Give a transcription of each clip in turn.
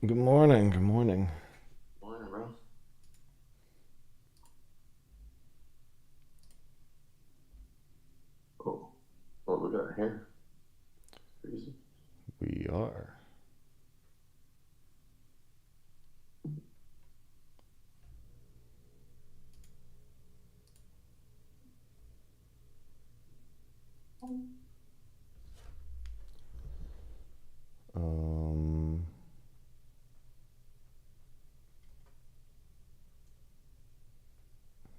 Good morning. Good morning. Morning, bro. Oh, what we got here? Crazy. We are. Um,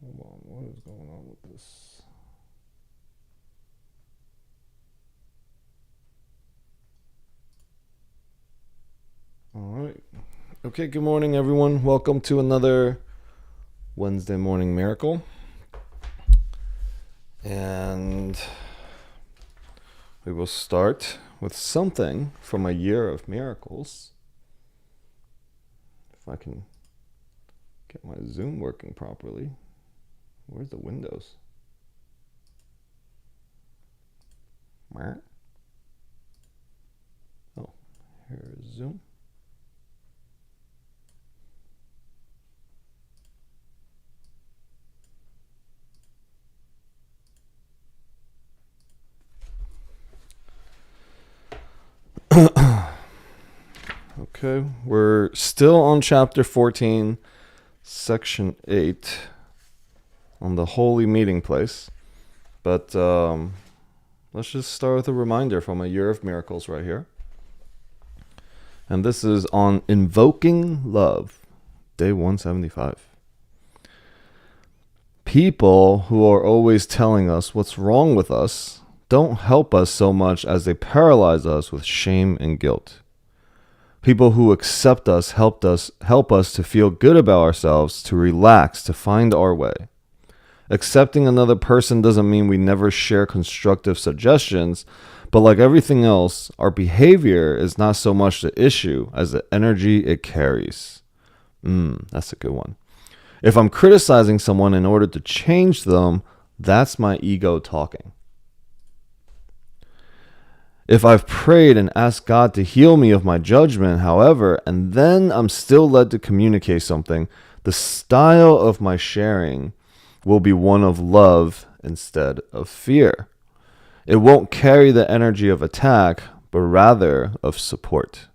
Hold on. What is going on with this? All right. Okay. Good morning, everyone. Welcome to another Wednesday morning miracle. And we will start with something from a year of miracles. If I can get my Zoom working properly. Where's the windows? Oh, here's Zoom. Okay, we're still on chapter 14, section 8, on the holy meeting place. But let's just start with a reminder from a year of miracles right here. And this is on invoking love, day 175. People who are always telling us what's wrong with us don't help us so much as they paralyze us with shame and guilt. People who accept us help us to feel good about ourselves, to relax, to find our way. Accepting another person doesn't mean we never share constructive suggestions, but like everything else, our behavior is not so much the issue as the energy it carries. That's a good one. If I'm criticizing someone in order to change them, that's my ego talking. If I've prayed and asked God to heal me of my judgment, however, and then I'm still led to communicate something, the style of my sharing will be one of love instead of fear. It won't carry the energy of attack, but rather of support.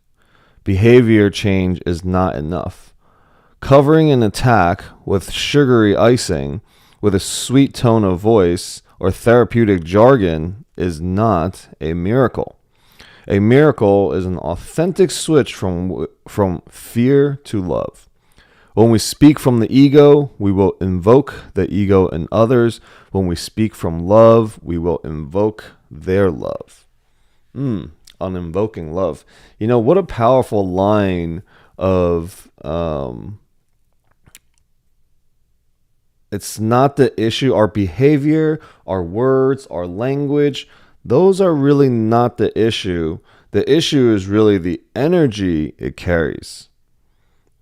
Behavior change is not enough. Covering an attack with sugary icing, with a sweet tone of voice, or therapeutic jargon is not a miracle. A miracle is an authentic switch from fear to love. When we speak from the ego, we will invoke the ego in others. When we speak from love, we will invoke their love. On invoking love. You know, what a powerful line of it's not the issue. Our behavior, our words, our language, those are really not the issue. The issue is really the energy it carries.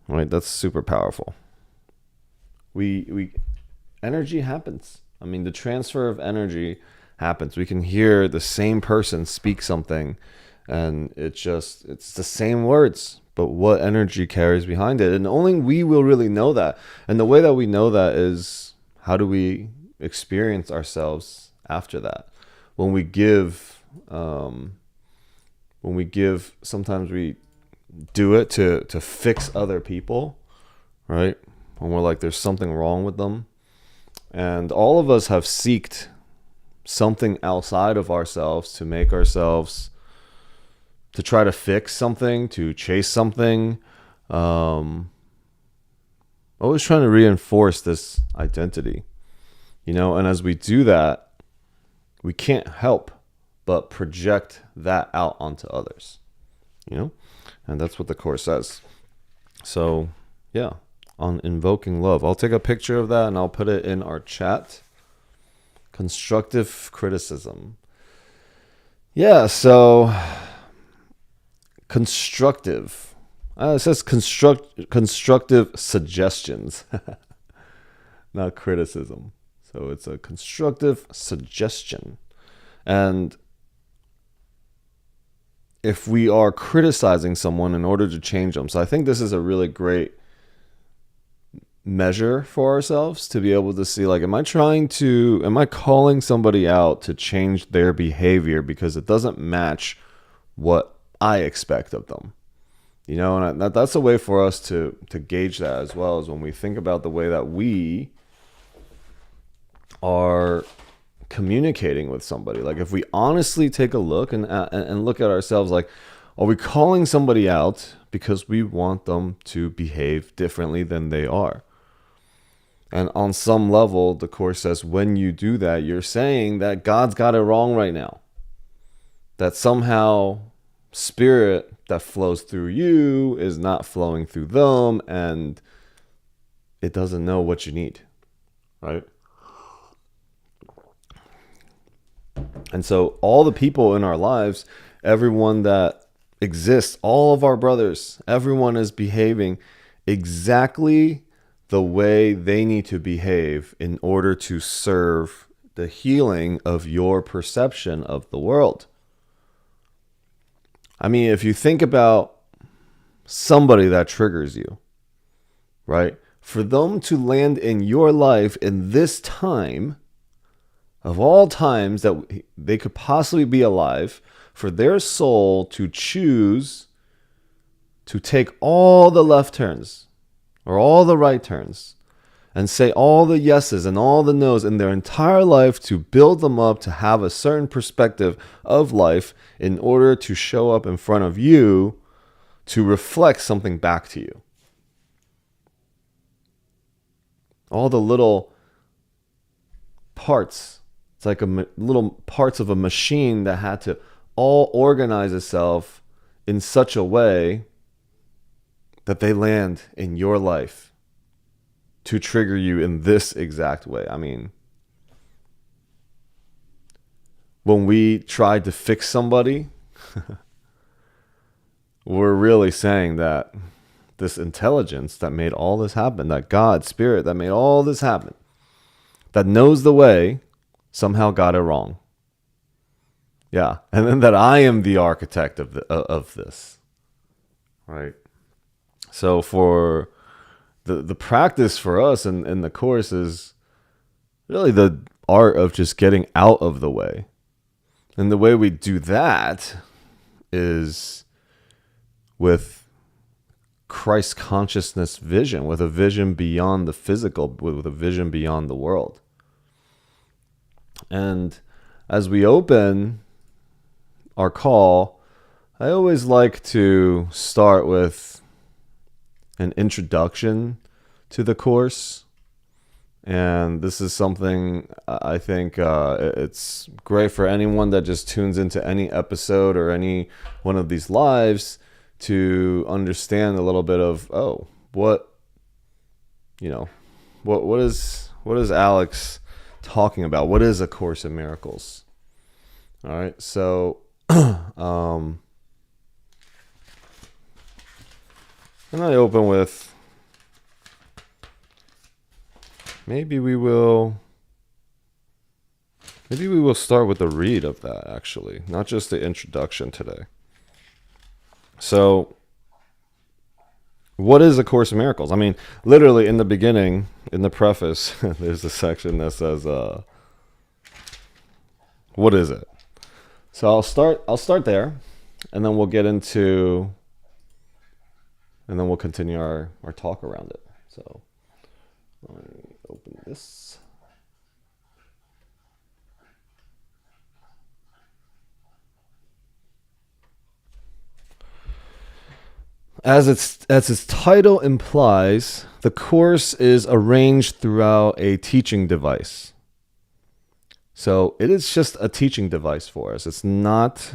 Right? That's super powerful. We energy happens. I mean, the transfer of energy happens. We can hear the same person speak something and it's the same words, but what energy carries behind it. And only we will really know that. And the way that we know that is, how do we experience ourselves after that? When we give sometimes we do it to fix other people, right? When we're like there's something wrong with them. And all of us have seeked something outside of ourselves to make ourselves, to try to fix something, to chase something. Um, Always trying to reinforce this identity, and as we do that, we can't help but project that out onto others, you know, and that's what the Course says. So, yeah, on invoking love, I'll take a picture of that and I'll put it in our chat. Constructive criticism. Yeah, so constructive. It says constructive suggestions, not criticism. So it's a constructive suggestion. And if we are criticizing someone in order to change them. So I think this is a really great measure for ourselves to be able to see, like, am I calling somebody out to change their behavior because it doesn't match what I expect of them? You know, and that's a way for us to gauge that as well, as when we think about the way that we are communicating with somebody. Like, if we honestly take a look and look at ourselves, like, are we calling somebody out because we want them to behave differently than they are? And on some level, the Course says when you do that, you're saying that God's got it wrong right now. That somehow spirit that flows through you is not flowing through them, and it doesn't know what you need, right? And so all the people in our lives, everyone that exists, all of our brothers, everyone is behaving exactly the way they need to behave in order to serve the healing of your perception of the world. I mean, if you think about somebody that triggers you, right? For them to land in your life in this time, of all times that they could possibly be alive, for their soul to choose to take all the left turns or all the right turns and say all the yeses and all the nos in their entire life, to build them up to have a certain perspective of life in order to show up in front of you to reflect something back to you. All the little parts, it's like little parts of a machine that had to all organize itself in such a way that they land in your life to trigger you in this exact way. I mean, when we tried to fix somebody, we're really saying that this intelligence that made all this happen, that God, Spirit that made all this happen, that knows the way, somehow got it wrong. Yeah, and then that I am the architect of this, right? So for the practice for us in the Course is really the art of just getting out of the way. And the way we do that is with Christ consciousness vision, with a vision beyond the physical, with a vision beyond the world. And as we open our call, I always like to start with an introduction to the Course. And this is something I think it's great for anyone that just tunes into any episode or any one of these lives to understand a little bit of, what is Alex talking about? What is A Course in Miracles? All right, so and I open with, maybe we will start with the read of that, actually, not just the introduction today. So, what is A Course in Miracles? I mean, literally in the beginning, in the preface, there's a section that says, what is it? So I'll start there, and then we'll get into, and then we'll continue our talk around it. So let me open this. As its title implies, the Course is arranged throughout a teaching device. So it is just a teaching device for us. It's not...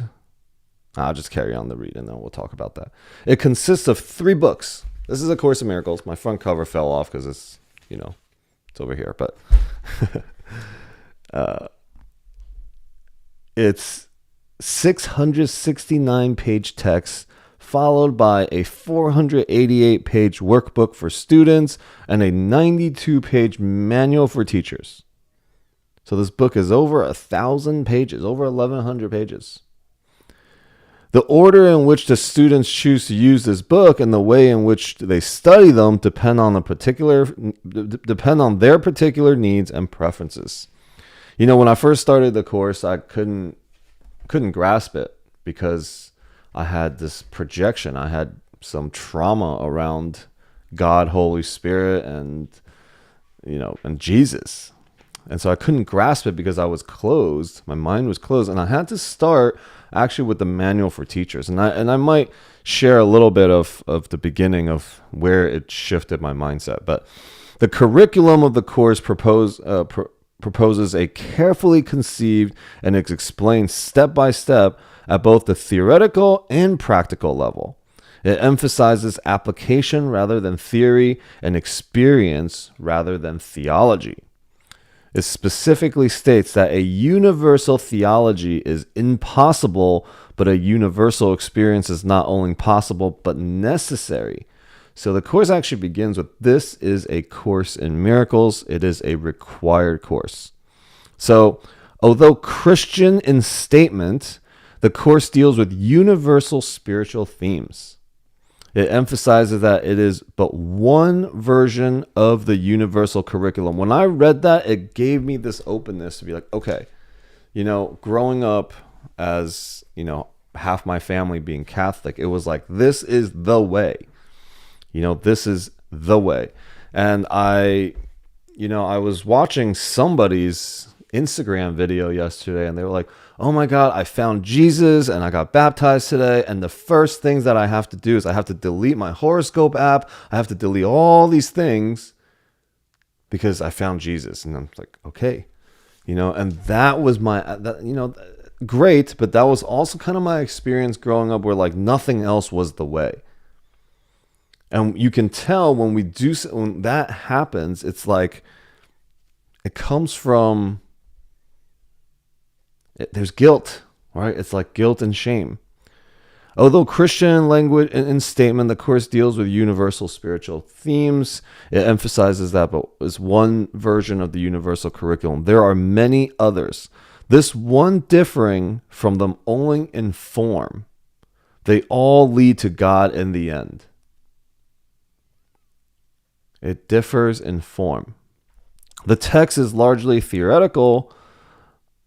I'll just carry on the read and then we'll talk about that. It consists of 3 books. This is A Course in Miracles. My front cover fell off because it's, it's over here. But it's 669-page text, followed by a 488-page workbook for students and a 92-page manual for teachers. So this book is over 1,000 pages, over 1,100 pages. The order in which the students choose to use this book and the way in which they study them depend on their particular needs and preferences. You know, when I first started the course, I couldn't grasp it because I had this projection. I had some trauma around God, Holy Spirit, and Jesus. And so I couldn't grasp it because I was closed. My mind was closed, and I had to start actually with the manual for teachers. And I might share a little bit of the beginning of where it shifted my mindset. But the curriculum of the course proposes a carefully conceived and it's explained step by step at both the theoretical and practical level. It emphasizes application rather than theory and experience rather than theology. It specifically states that a universal theology is impossible, but a universal experience is not only possible, but necessary. So the course actually begins with, this is a course in miracles. It is a required course. So although Christian in statement, the course deals with universal spiritual themes. It emphasizes that it is but one version of the universal curriculum. When I read that, it gave me this openness to be like, okay, growing up as, half my family being Catholic, it was like, this is the way. This is the way. And I was watching somebody's Instagram video yesterday, and they were like, oh my God, I found Jesus and I got baptized today. And the first things that I have to do is I have to delete my horoscope app. I have to delete all these things because I found Jesus. And I'm like, okay, and that was great. But that was also kind of my experience growing up where like nothing else was the way. And you can tell when that happens, it's like, it comes from, there's guilt, right? It's like guilt and shame. Although Christian language in statement, the course deals with universal spiritual themes. It emphasizes that, but is one version of the universal curriculum. There are many others. This one differing from them only in form. They all lead to God in the end. It differs in form. The text is largely theoretical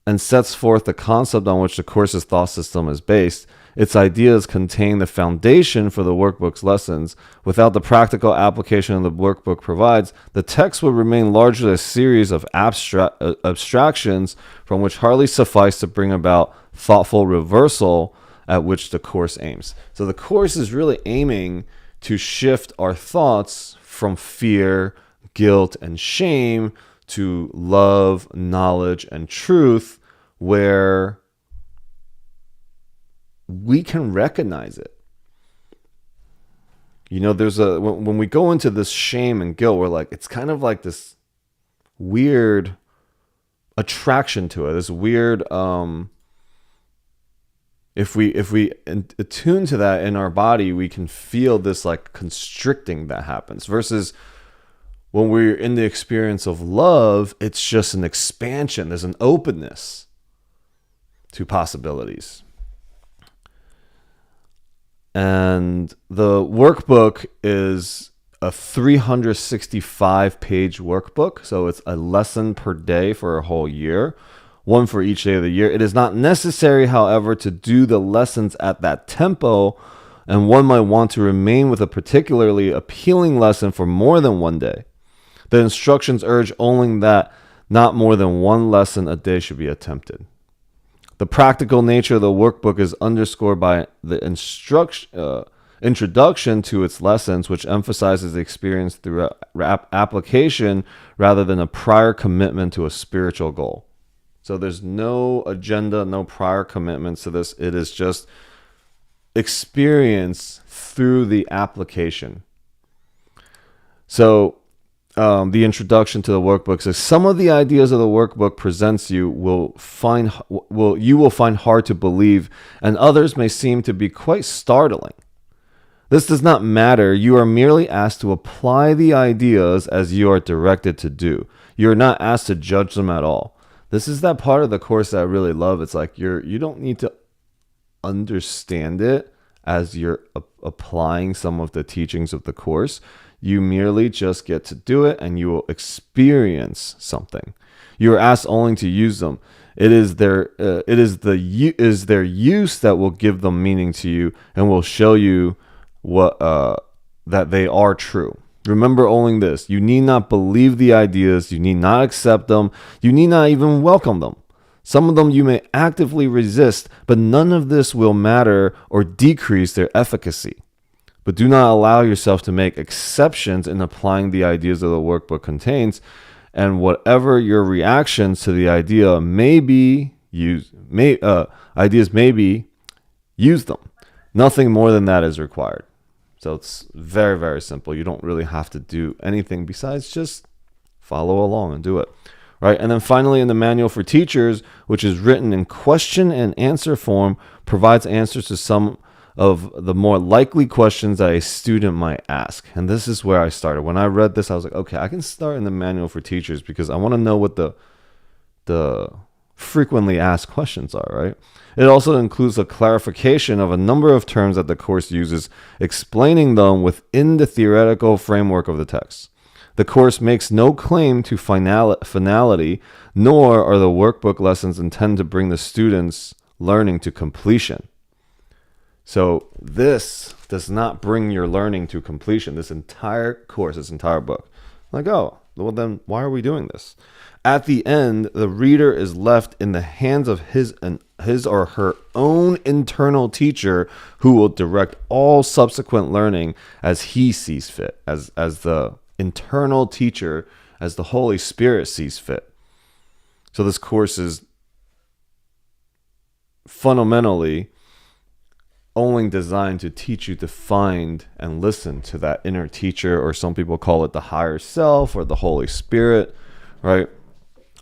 and sets forth the concept on which the course's thought system is based. Its ideas contain the foundation for the workbook's lessons. Without the practical application the workbook provides, the text would remain largely a series of abstractions from which hardly suffice to bring about thoughtful reversal at which the course aims. So the course is really aiming to shift our thoughts from fear, guilt, and shame to love, knowledge, and truth, where we can recognize it. There's when we go into this shame and guilt, we're like, it's kind of like this weird attraction to it, this weird, if we attune to that in our body, we can feel this like constricting that happens, versus when we're in the experience of love, it's just an expansion. There's an openness to possibilities. And the workbook is a 365-page workbook. So it's a lesson per day for a whole year, one for each day of the year. It is not necessary, however, to do the lessons at that tempo, and one might want to remain with a particularly appealing lesson for more than one day. The instructions urge only that not more than one lesson a day should be attempted. The practical nature of the workbook is underscored by the introduction to its lessons, which emphasizes the experience through application rather than a prior commitment to a spiritual goal. So there's no agenda, no prior commitments to this. It is just experience through the application. So the introduction to the workbook says, some of the ideas of the workbook presents you will find hard to believe, and others may seem to be quite startling. This does not matter. You are merely asked to apply the ideas as you are directed to do. You are not asked to judge them at all. This is that part of the course that I really love. It's like you don't need to understand it as you're applying some of the teachings of the course. You merely just get to do it, and you will experience something. You are asked only to use them. It is their use that will give them meaning to you and will show you what that they are true. Remember only this: you need not believe the ideas, you need not accept them, you need not even welcome them. Some of them you may actively resist, but none of this will matter or decrease their efficacy. But do not allow yourself to make exceptions in applying the ideas of the workbook contains, and whatever your reactions to the idea may be, use them. Nothing more than that is required. So it's very, very simple. You don't really have to do anything besides just follow along and do it. Right? And then finally, in the Manual for Teachers, which is written in question and answer form, provides answers to some of the more likely questions that a student might ask. And this is where I started. When I read this, I was like, okay, I can start in the Manual for Teachers because I want to know what the frequently asked questions are, right? It also includes a clarification of a number of terms that the course uses, explaining them within the theoretical framework of the text. The course makes no claim to finality, nor are the workbook lessons intended to bring the students' learning to completion. So this does not bring your learning to completion. This entire course, this entire book. Like, oh, well then why are we doing this? At the end, the reader is left in the hands of his or her own internal teacher, who will direct all subsequent learning as he sees fit, as the internal teacher, as the Holy Spirit sees fit. So this course is fundamentally only designed to teach you to find and listen to that inner teacher, or some people call it the higher self or the Holy Spirit, right?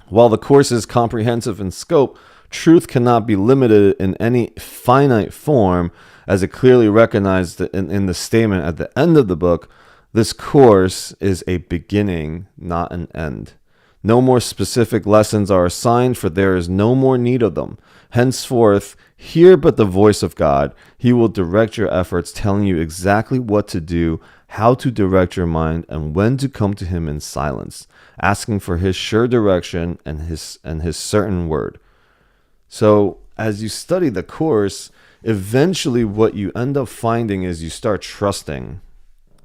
While the course is comprehensive in scope, truth cannot be limited in any finite form, as it clearly recognized in the statement at the end of the book. This course is a beginning, not an end. No more specific lessons are assigned, for there is no more need of them. Henceforth, hear but the voice of God. He will direct your efforts, telling you exactly what to do, how to direct your mind, and when to come to him in silence, asking for his sure direction and his certain word. So as you study the course, eventually what you end up finding is you start trusting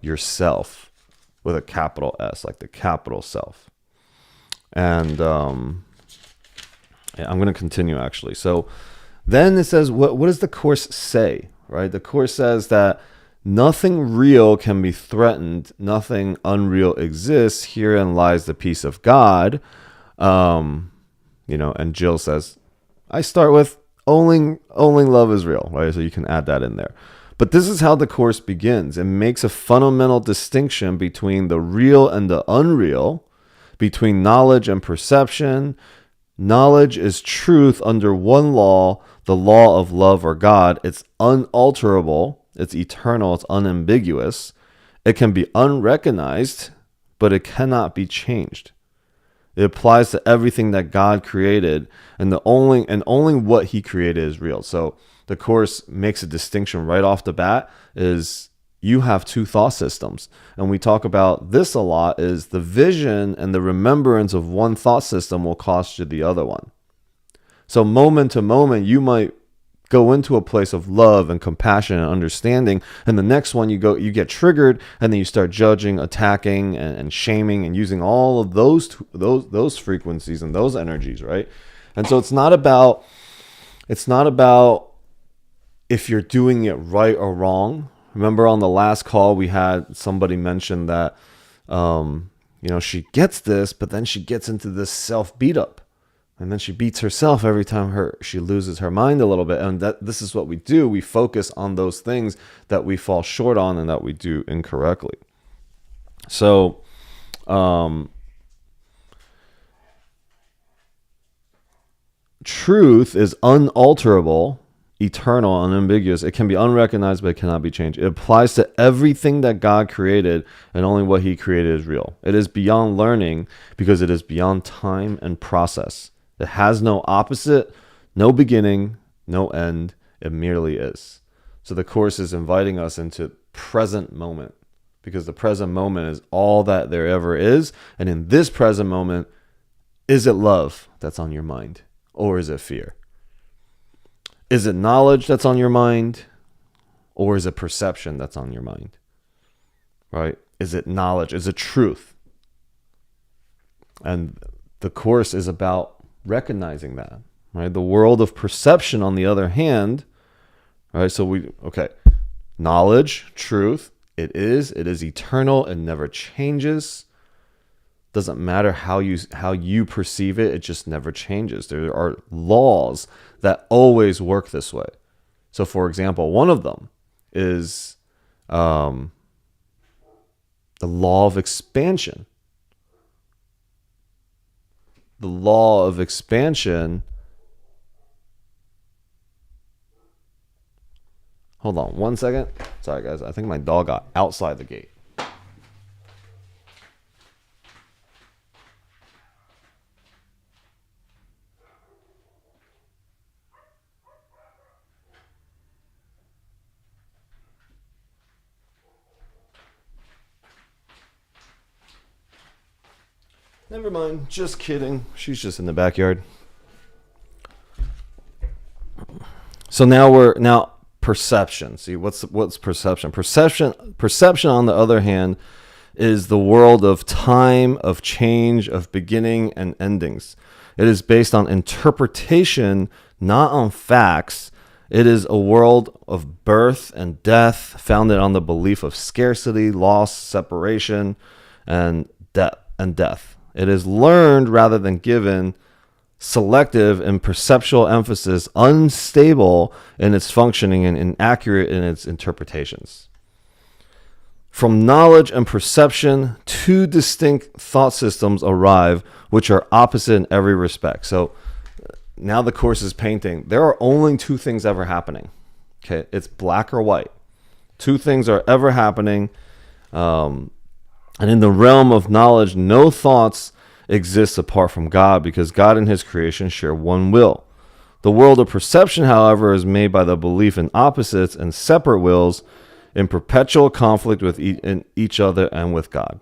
yourself with a capital S, like the capital self. And I'm going to continue actually. So then it says, what does the course say, right? The course says that nothing real can be threatened. Nothing unreal exists. Herein lies the peace of God. And Jill says, I start with only love is real, right? So you can add that in there. But this is how the course begins. It makes a fundamental distinction between the real and the unreal, between knowledge and perception. Knowledge is truth under one law, the law of love or God. It's unalterable, it's eternal, it's unambiguous. It can be unrecognized, but it cannot be changed. It applies to everything that God created, and only what he created is real. So the course makes a distinction right off the bat, is you have two thought systems. And we talk about this a lot, is the vision and the remembrance of one thought system will cost you the other one. So moment to moment, you might go into a place of love and compassion and understanding, and the next one you get triggered, and then you start judging, attacking, and shaming, and using all of those frequencies and those energies, right? And so it's not about if you're doing it right or wrong. Remember on the last call we had somebody mention that she gets this, but then she gets into this self beat up, and then she beats herself every time she loses her mind a little bit. And this is what we do. We focus on those things that we fall short on and that we do incorrectly. So truth is unalterable, eternal, unambiguous. It can be unrecognized, but it cannot be changed. It applies to everything that God created, and only what he created is real. It is beyond learning because it is beyond time and process. It has no opposite, no beginning, no end. It merely is. So the Course is inviting us into present moment, because the present moment is all that there ever is. And in this present moment, is it love that's on your mind, or is it fear? Is it knowledge that's on your mind, or is it perception that's on your mind? Right? Is it knowledge? Is it truth? And the Course is about recognizing that, right? The world of perception, on the other hand, right? So knowledge, truth, it is eternal, it never changes. Doesn't matter how you perceive it, it just never changes. There are laws that always work this way. So for example, one of them is the law of expansion. The law of expansion. Hold on 1 second. Sorry, guys. I think my dog got outside the gate. Never mind. Just kidding. She's just in the backyard. So now perception. See, what's perception? Perception, on the other hand, is the world of time, of change, of beginning and endings. It is based on interpretation, not on facts. It is a world of birth and death, founded on the belief of scarcity, loss, separation, and death. It is learned rather than given, selective in perceptual emphasis, unstable in its functioning, and inaccurate in its interpretations. From knowledge and perception, two distinct thought systems arrive, which are opposite in every respect. So now the Course is painting. There are only two things ever happening. Okay, it's black or white. Two things are ever happening. And in the realm of knowledge, no thoughts exist apart from God, because God and his creation share one will. The world of perception, however, is made by the belief in opposites and separate wills in perpetual conflict with each other and with God.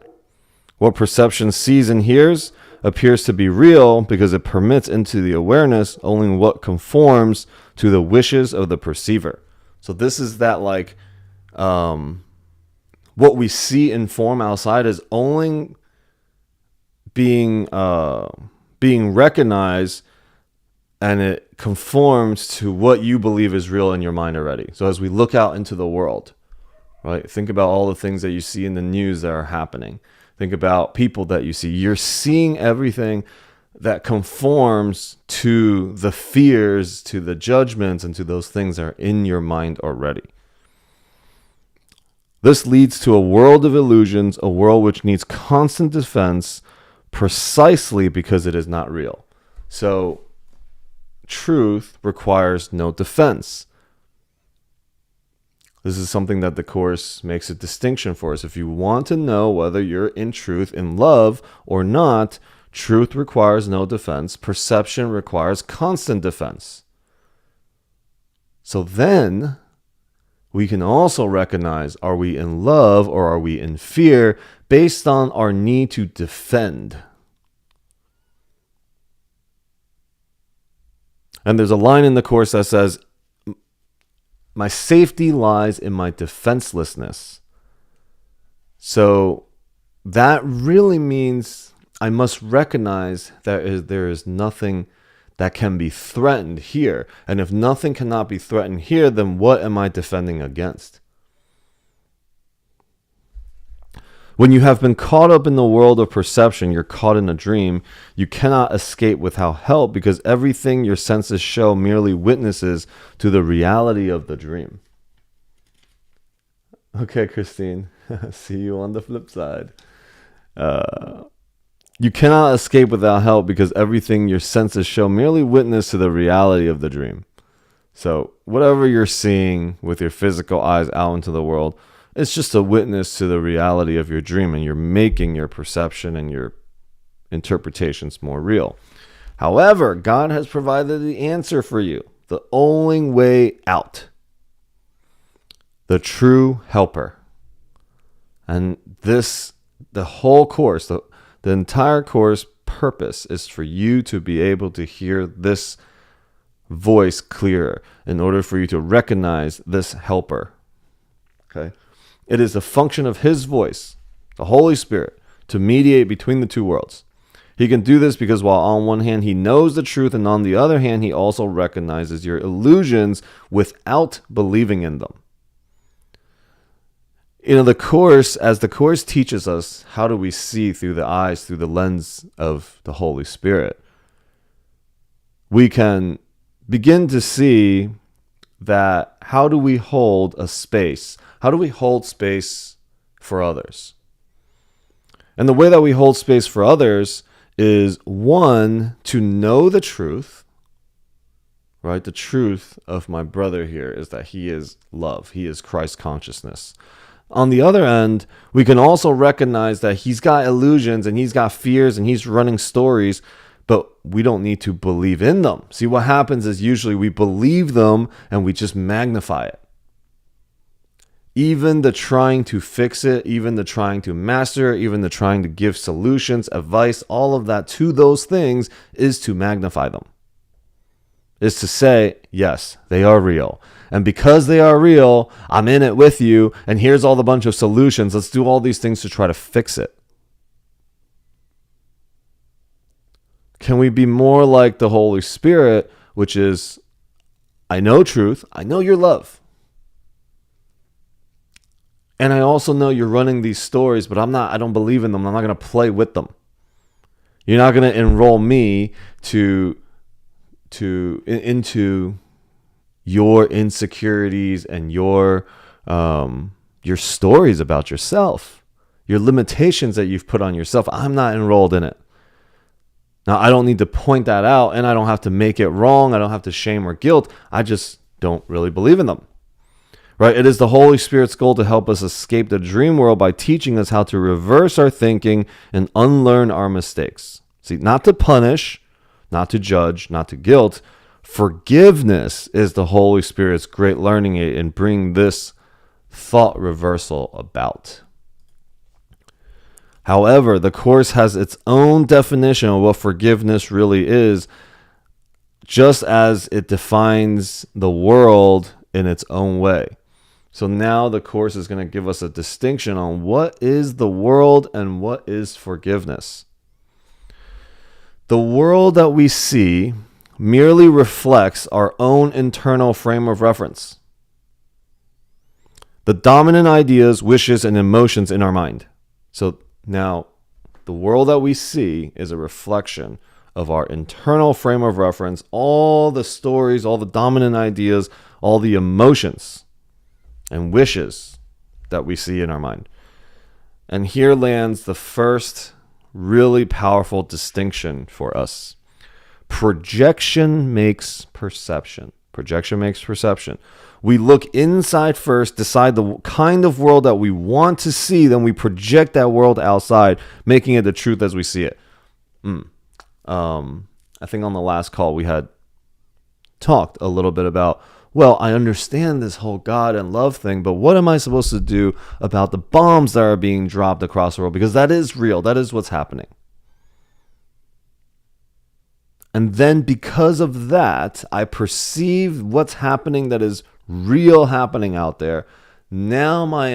What perception sees and hears appears to be real because it permits into the awareness only what conforms to the wishes of the perceiver. So this is that what we see in form outside is only being recognized, and it conforms to what you believe is real in your mind already. So as we look out into the world, right? Think about all the things that you see in the news that are happening. Think about people that you see. You're seeing everything that conforms to the fears, to the judgments, and to those things that are in your mind already. This leads to a world of illusions, a world which needs constant defense precisely because it is not real. So truth requires no defense. This is something that the Course makes a distinction for us. If you want to know whether you're in truth, in love or not, truth requires no defense. Perception requires constant defense. So then we can also recognize, are we in love or are we in fear, based on our need to defend. And there's a line in the Course that says, my safety lies in my defenselessness. So that really means I must recognize that there is nothing that can be threatened here. And if nothing cannot be threatened here, then what am I defending against? When you have been caught up in the world of perception, you're caught in a dream. You cannot escape without help, because everything your senses show merely witnesses to the reality of the dream. Okay, Christine. See you on the flip side. You cannot escape without help, because everything your senses show merely witness to the reality of the dream. So whatever you're seeing with your physical eyes out into the world, it's just a witness to the reality of your dream, and you're making your perception and your interpretations more real. However, God has provided the answer for you. the only way out, the true helper. And the whole course, the entire course purpose is for you to be able to hear this voice clearer in order for you to recognize this helper. Okay? It is the function of his voice, the Holy Spirit, to mediate between the two worlds. He can do this because while on one hand he knows the truth, and on the other hand he also recognizes your illusions without believing in them. The course, as the course teaches us, how do we see through the eyes, through the lens of the Holy Spirit? We can begin to see that how do we hold a space? How do we hold space for others? And the way that we hold space for others is, one, to know the truth, right? The truth of my brother here is that he is love. He is Christ consciousness. On the other end, we can also recognize that he's got illusions and he's got fears and he's running stories, but we don't need to believe in them. See, what happens is usually we believe them and we just magnify it. Even the trying to fix it, even the trying to master it, even the trying to give solutions, advice, all of that to those things is to magnify them. Is to say, yes, they are real. And because they are real, I'm in it with you, and here's all the bunch of solutions. Let's do all these things to try to fix it. Can we be more like the Holy Spirit, which is, I know truth, I know your love. And I also know you're running these stories, but I don't believe in them. I'm not going to play with them. You're not going to enroll me into your insecurities and your stories about yourself, your limitations that you've put on yourself. I'm not enrolled in it. Now, I don't need to point that out, and I don't have to make it wrong. I don't have to shame or guilt. I just don't really believe in them. Right? It is the Holy Spirit's goal to help us escape the dream world by teaching us how to reverse our thinking and unlearn our mistakes. See, not to punish, not to judge, not to guilt. Forgiveness is the Holy Spirit's great learning aid in bringing this thought reversal about. However, the Course has its own definition of what forgiveness really is, just as it defines the world in its own way. So now the Course is going to give us a distinction on what is the world and what is forgiveness. The world that we see merely reflects our own internal frame of reference, the dominant ideas, wishes, and emotions in our mind. So now the world that we see is a reflection of our internal frame of reference, all the stories, all the dominant ideas, all the emotions and wishes that we see in our mind. And here lands the first really powerful distinction for us. Projection makes perception. Projection makes perception. We look inside first, decide the kind of world that we want to see, then we project that world outside, making it the truth as we see it. I think on the last call we had talked a little bit about, well, I understand this whole God and love thing, but what am I supposed to do about the bombs that are being dropped across the world? Because that is real. That is what's happening. And then because of that, I perceive what's happening that is real happening out there. Now my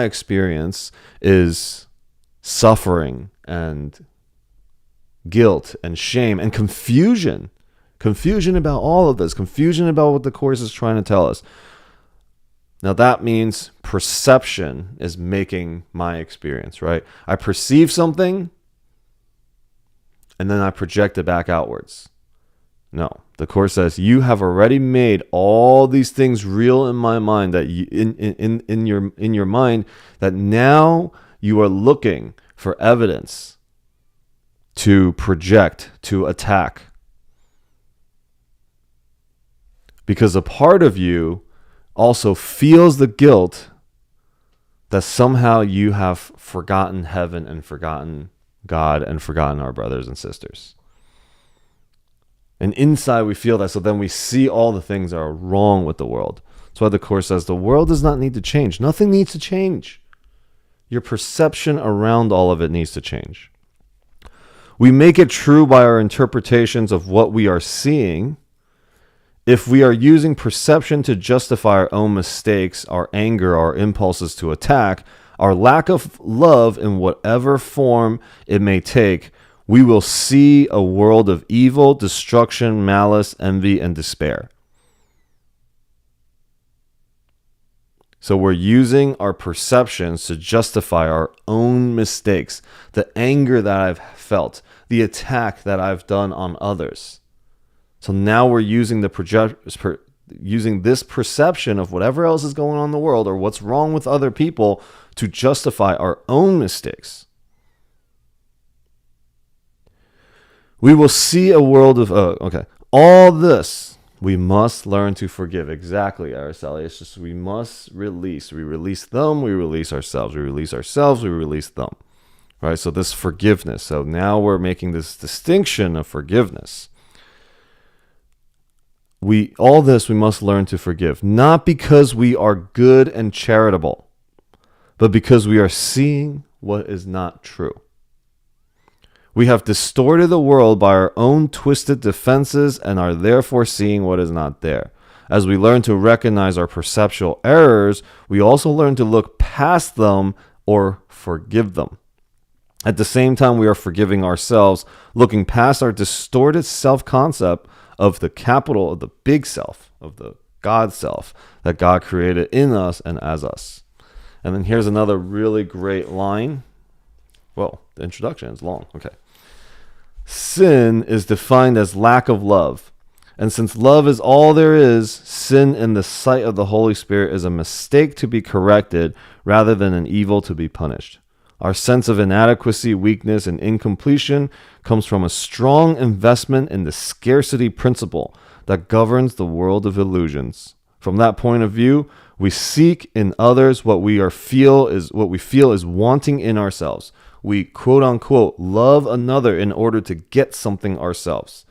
experience is suffering and guilt and shame and confusion. Confusion about all of this. Confusion about what the Course is trying to tell us. Now that means perception is making my experience, right? I perceive something and then I project it back outwards. No, the Course says you have already made all these things real in my mind, that you, in your mind, that now you are looking for evidence to project, to attack. Because a part of you also feels the guilt that somehow you have forgotten heaven and forgotten God and forgotten our brothers and sisters. And inside we feel that, so then we see all the things that are wrong with the world. That's why the Course says the world does not need to change. Nothing needs to change. Your perception around all of it needs to change. We make it true by our interpretations of what we are seeing. If we are using perception to justify our own mistakes, our anger, our impulses to attack, our lack of love in whatever form it may take, we will see a world of evil, destruction, malice, envy, and despair. So we're using our perceptions to justify our own mistakes, the anger that I've felt, the attack that I've done on others. So now we're using using this perception of whatever else is going on in the world or what's wrong with other people to justify our own mistakes. We will see a world of, all this, we must learn to forgive. Exactly, Araceli. It's just we must release. We release them, we release ourselves. We release ourselves, we release them. Right? So this forgiveness. So now we're making this distinction of forgiveness. All this we must learn to forgive. Not because we are good and charitable, but because we are seeing what is not true. We have distorted the world by our own twisted defenses and are therefore seeing what is not there. As we learn to recognize our perceptual errors, we also learn to look past them or forgive them. At the same time, we are forgiving ourselves, looking past our distorted self-concept of the capital of the big self, of the God self that God created in us and as us. And then here's another really great line. Well, the introduction is long. Okay. Sin is defined as lack of love. And since love is all there is, sin in the sight of the Holy Spirit is a mistake to be corrected rather than an evil to be punished. Our sense of inadequacy, weakness, and incompletion comes from a strong investment in the scarcity principle that governs the world of illusions. From that point of view, we seek in others what we feel is wanting in ourselves. We quote unquote love another in order to get something ourselves.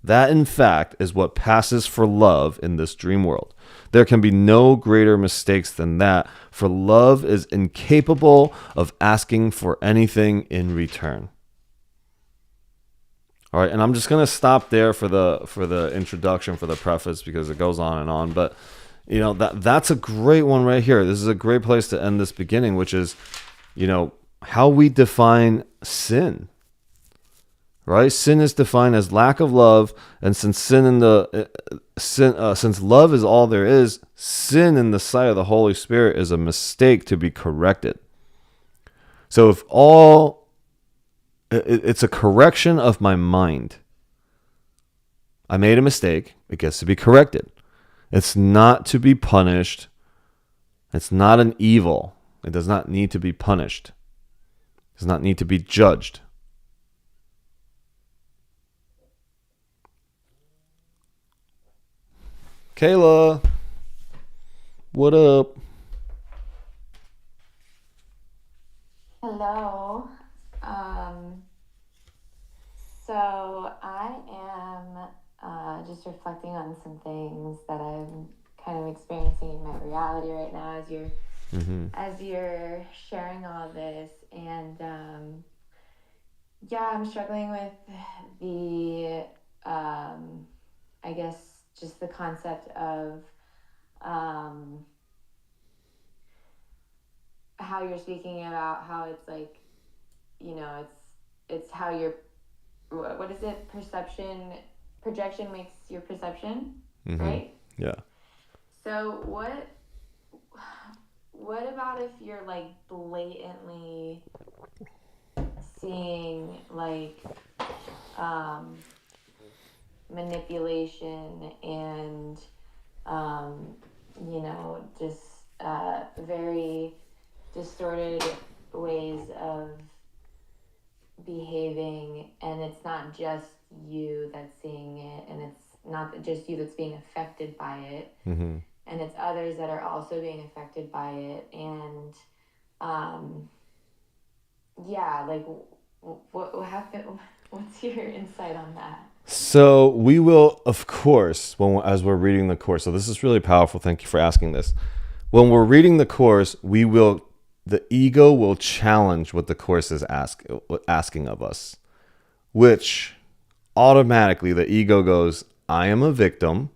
That, in fact, is what passes for love in this dream world. There can be no greater mistakes than that, for love is incapable of asking for anything in return. All right, and I'm just going to stop there for the introduction, for the preface, because it goes on and on. But that's a great one right here. This is a great place to end this beginning, which is, how we define sin. Right? Sin is defined as lack of love, and since since love is all there is, sin in the sight of the Holy Spirit is a mistake to be corrected. So it's a correction of my mind. I made a mistake, it gets to be corrected. It's not to be punished. It's not an evil. It does not need to be punished. It does not need to be judged. Kayla, what up? Hello. So I am just reflecting on some things that I'm kind of experiencing in my reality right now as you're sharing all this, and I'm struggling with the I guess just the concept of how you're speaking about how it's like, it's how your, what is it, projection makes your perception, right? Yeah. So what about if you're like blatantly seeing like manipulation and just very distorted ways of behaving, and it's not just you that's seeing it, and it's not just you that's being affected by it, and it's others that are also being affected by it, and like what happened? What's your insight on that? So we will, of course, as we're reading the course. So this is really powerful. Thank you for asking this. When we're reading the course, the ego will challenge what the course is asking of us, which automatically the ego goes, I am a victim.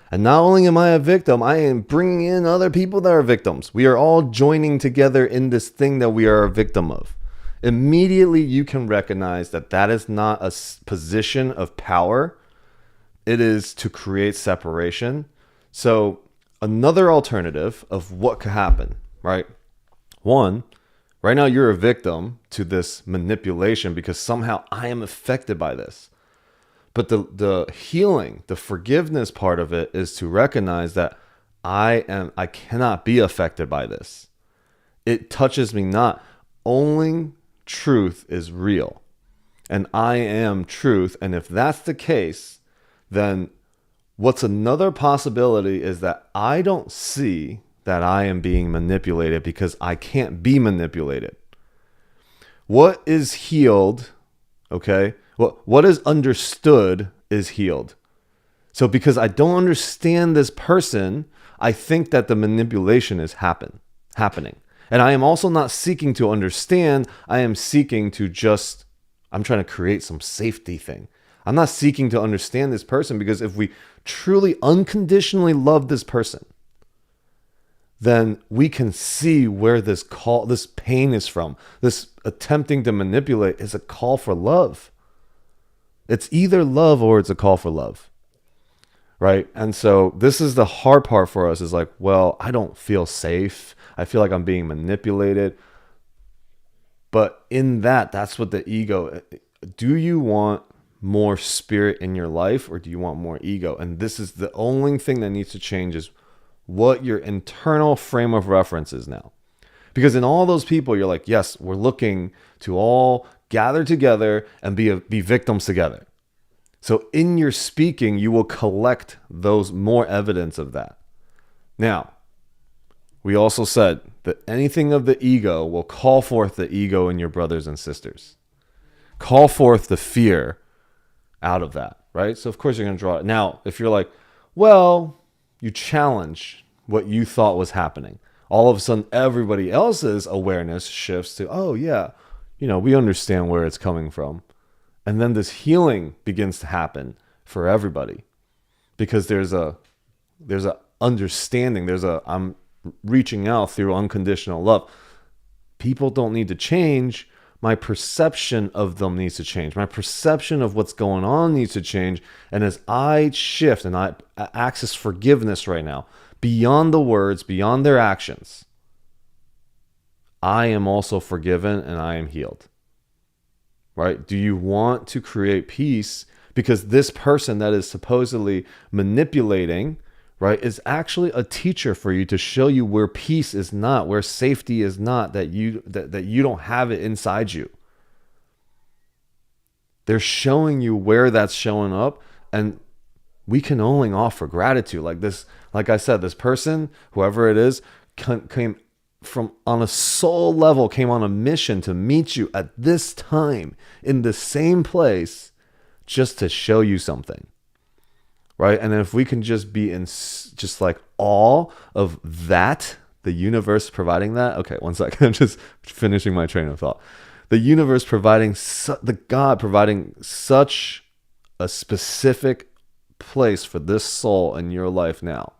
And not only am I a victim, I am bringing in other people that are victims. We are all joining together in this thing that we are a victim of. Immediately, you can recognize that that is not a position of power. It is to create separation. So, another alternative of what could happen, right? One, right now you're a victim to this manipulation because somehow I am affected by this. But the healing, the forgiveness part of it is to recognize that I cannot be affected by this. It touches me not. Only truth is real. And I am truth. And if that's the case, then what's another possibility is that I don't see that I am being manipulated because I can't be manipulated. What is healed, okay? What is understood is healed. So because I don't understand this person, I think that the manipulation is happening. And I am also not seeking to understand. I am seeking to I'm trying to create some safety thing. I'm not seeking to understand this person because if we truly unconditionally love this person, then we can see where this pain is from. This attempting to manipulate is a call for love. It's either love or it's a call for love. Right? And so this is the hard part for us is like, well, I don't feel safe. I feel like I'm being manipulated. But in that's what the ego, do you want more spirit in your life or do you want more ego? And this is the only thing that needs to change is what your internal frame of reference is now. Because in all those people, you're like, yes, we're looking to all gather together and be victims together. So in your speaking, you will collect those more evidence of that. Now, we also said that anything of the ego will call forth the ego in your brothers and sisters. Call forth the fear out of that, right? So of course you're going to draw it. Now, if you're like, well, you challenge what you thought was happening. All of a sudden, everybody else's awareness shifts to, oh yeah, we understand where it's coming from. And then this healing begins to happen for everybody because there's a understanding. I'm reaching out through unconditional love. People don't need to change. My perception of them needs to change. My perception of what's going on needs to change. And as I shift and I access forgiveness right now, beyond the words, beyond their actions, I am also forgiven and I am healed. Right? Do you want to create peace? Because this person that is supposedly manipulating, right, is actually a teacher for you to show you where peace is not, where safety is not, that you don't have it inside you. They're showing you where that's showing up, and we can only offer gratitude. Like I said, this person, whoever it is, came from on a soul level, came on a mission to meet you at this time in the same place just to show you something, right? And if we can just be in just like awe of that, the universe providing that. Okay, one second, I'm just finishing my train of thought. The universe providing, the God providing such a specific place for this soul in your life now.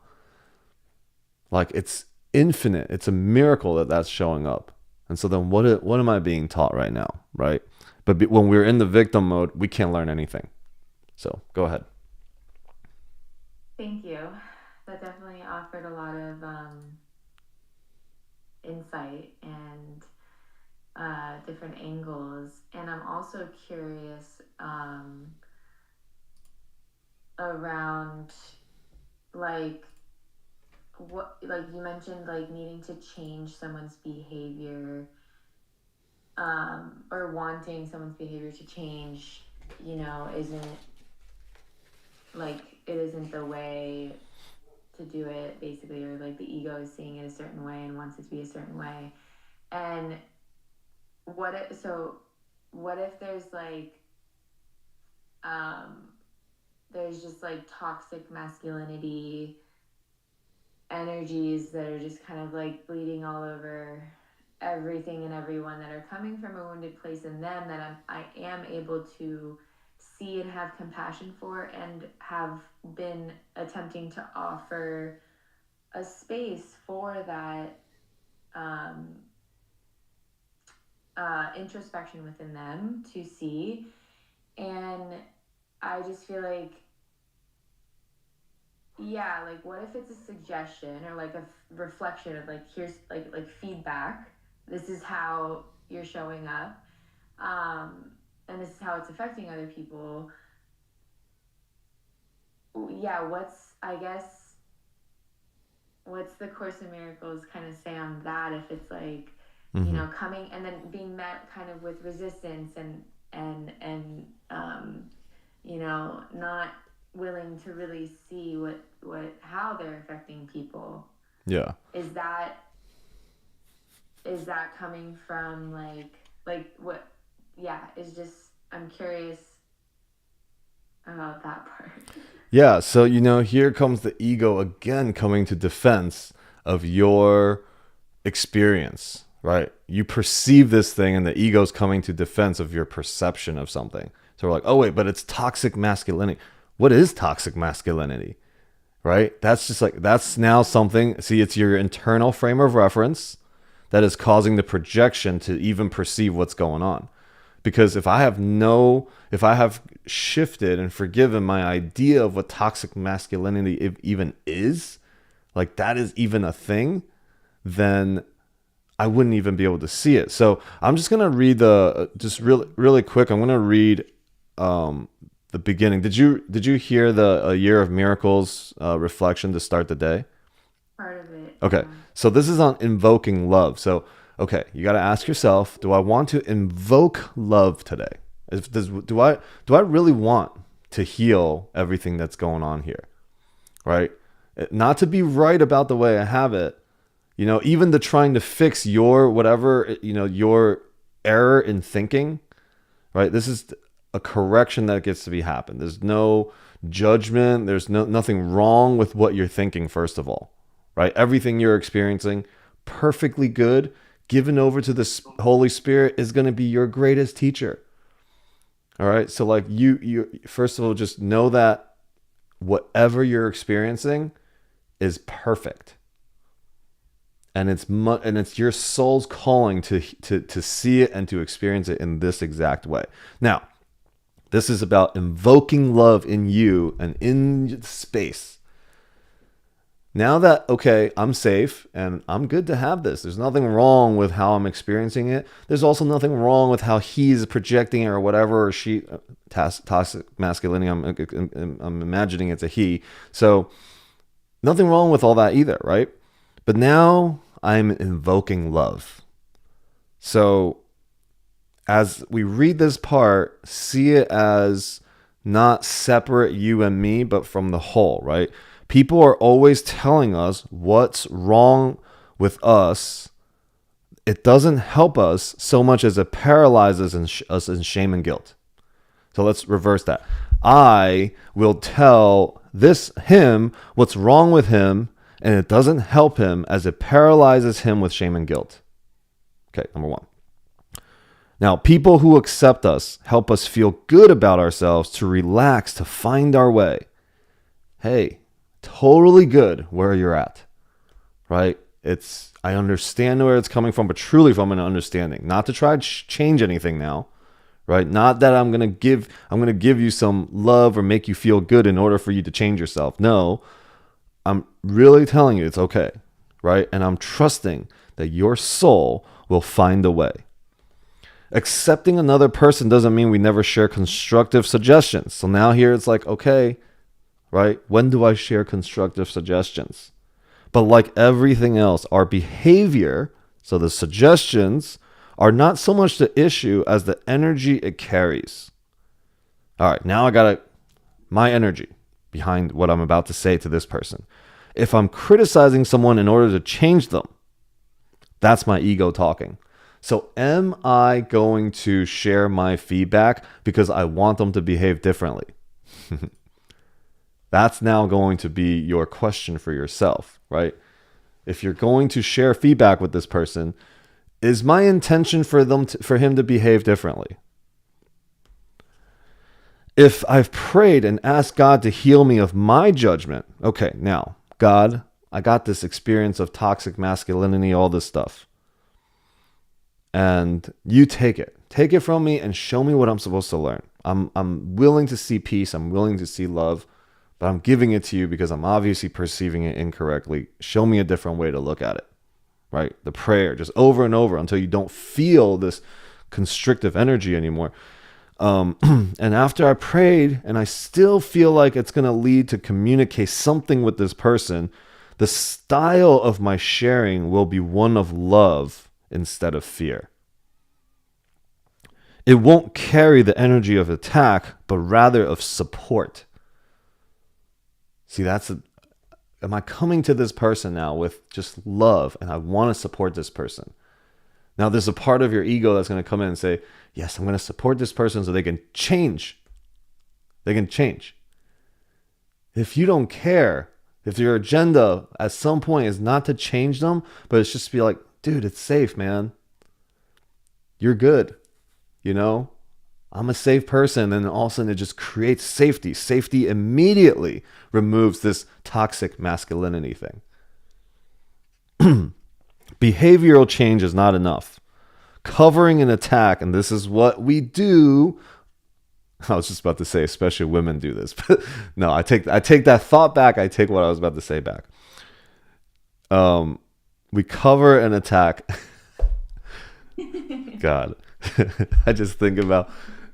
Like it's infinite. It's a miracle that that's showing up. And so then what am I being taught right now, right? But when we're in the victim mode, we can't learn anything. So go ahead. Thank you. That definitely offered a lot of insight and different angles. And I'm also curious around what you mentioned needing to change someone's behavior or wanting someone's behavior to change isn't it isn't the way to do it basically, or the ego is seeing it a certain way and wants it to be a certain way. And what if there's there's just like toxic masculinity energies that are just kind of like bleeding all over everything and everyone, that are coming from a wounded place in them, that I am able to see and have compassion for, and have been attempting to offer a space for that introspection within them to see. And I just feel like, yeah, like what if it's a suggestion or like a reflection of like, here's like feedback, this is how you're showing up, and this is how it's affecting other people. Yeah, what's the Course in Miracles kind of say on that, if it's like, you know, coming and then being met kind of with resistance and you know, not willing to really see how they're affecting people. Yeah. Is that coming from like what? Yeah, is just, I'm curious about that part. Yeah, so you know, here comes the ego again coming to defense of your experience, right? You perceive this thing and the ego's coming to defense of your perception of something. So we're like, oh wait, but it's toxic masculinity. What is toxic masculinity? Right? That's just like, that's now something, see, it's your internal frame of reference that is causing the projection to even perceive what's going on. Because if I have shifted and forgiven my idea of what toxic masculinity even is, like that is even a thing, then I wouldn't even be able to see it. So I'm just going to read just really quick. I'm going to read the beginning. Did you hear the A Year of Miracles reflection to start the day? Part of it. Okay. So this is on invoking love. So, okay, you got to ask yourself, do I want to invoke love today? Do I really want to heal everything that's going on here? Right? Not to be right about the way I have it. You know, even the trying to fix your whatever, you know, your error in thinking, right? This is a correction that gets to be happened. There's no judgment. There's nothing wrong with what you're thinking, first of all, right? Everything you're experiencing, perfectly good, given over to the Holy Spirit, is going to be your greatest teacher. All right. So like you first of all, just know that whatever you're experiencing is perfect. And it's your soul's calling to see it and to experience it in this exact way. Now, this is about invoking love in you and in space. Now that, okay, I'm safe and I'm good to have this. There's nothing wrong with how I'm experiencing it. There's also nothing wrong with how he's projecting it or whatever, or she, toxic masculinity, I'm imagining it's a he. So nothing wrong with all that either, right? But now I'm invoking love. So as we read this part, see it as not separate you and me, but from the whole, right? People are always telling us what's wrong with us. It doesn't help us so much as it paralyzes us in shame and guilt. So let's reverse that. I will tell him what's wrong with him, and it doesn't help him as it paralyzes him with shame and guilt. Okay, number one. Now, people who accept us help us feel good about ourselves, to relax, to find our way. Hey, totally good where you're at, right? I understand where it's coming from, but truly from an understanding, not to try to change anything now, right? Not that I'm going to give you some love or make you feel good in order for you to change yourself. No, I'm really telling you it's okay, right? And I'm trusting that your soul will find a way. Accepting another person doesn't mean we never share constructive suggestions. So now here it's like, okay, right? When do I share constructive suggestions? But like everything else, our behavior, so the suggestions, are not so much the issue as the energy it carries. All right, now I got my energy behind what I'm about to say to this person. If I'm criticizing someone in order to change them, that's my ego talking. So am I going to share my feedback because I want them to behave differently? That's now going to be your question for yourself, right? If you're going to share feedback with this person, is my intention for for him to behave differently? If I've prayed and asked God to heal me of my judgment, okay, now, God, I got this experience of toxic masculinity, all this stuff. And you take it. Take it from me and show me what I'm supposed to learn. I'm willing to see peace. I'm willing to see love, but I'm giving it to you because I'm obviously perceiving it incorrectly. Show me a different way to look at it, right? The prayer just over and over until you don't feel this constrictive energy anymore. And after I prayed and I still feel like it's going to lead to communicate something with this person, the style of my sharing will be one of love instead of fear. It won't carry the energy of attack, but rather of support. See, am I coming to this person now with just love and I want to support this person? Now, there's a part of your ego that's going to come in and say, yes, I'm going to support this person so they can change. They can change. If you don't care, if your agenda at some point is not to change them, but it's just to be like, dude, it's safe, man. You're good. You know, I'm a safe person. And all of a sudden it just creates safety. Safety immediately removes this toxic masculinity thing. Behavioral change is not enough. Covering an attack, and this is what we do. I was just about to say, especially women do this, but no, I take that thought back. I take what I was about to say back. We cover an attack. God, I just think about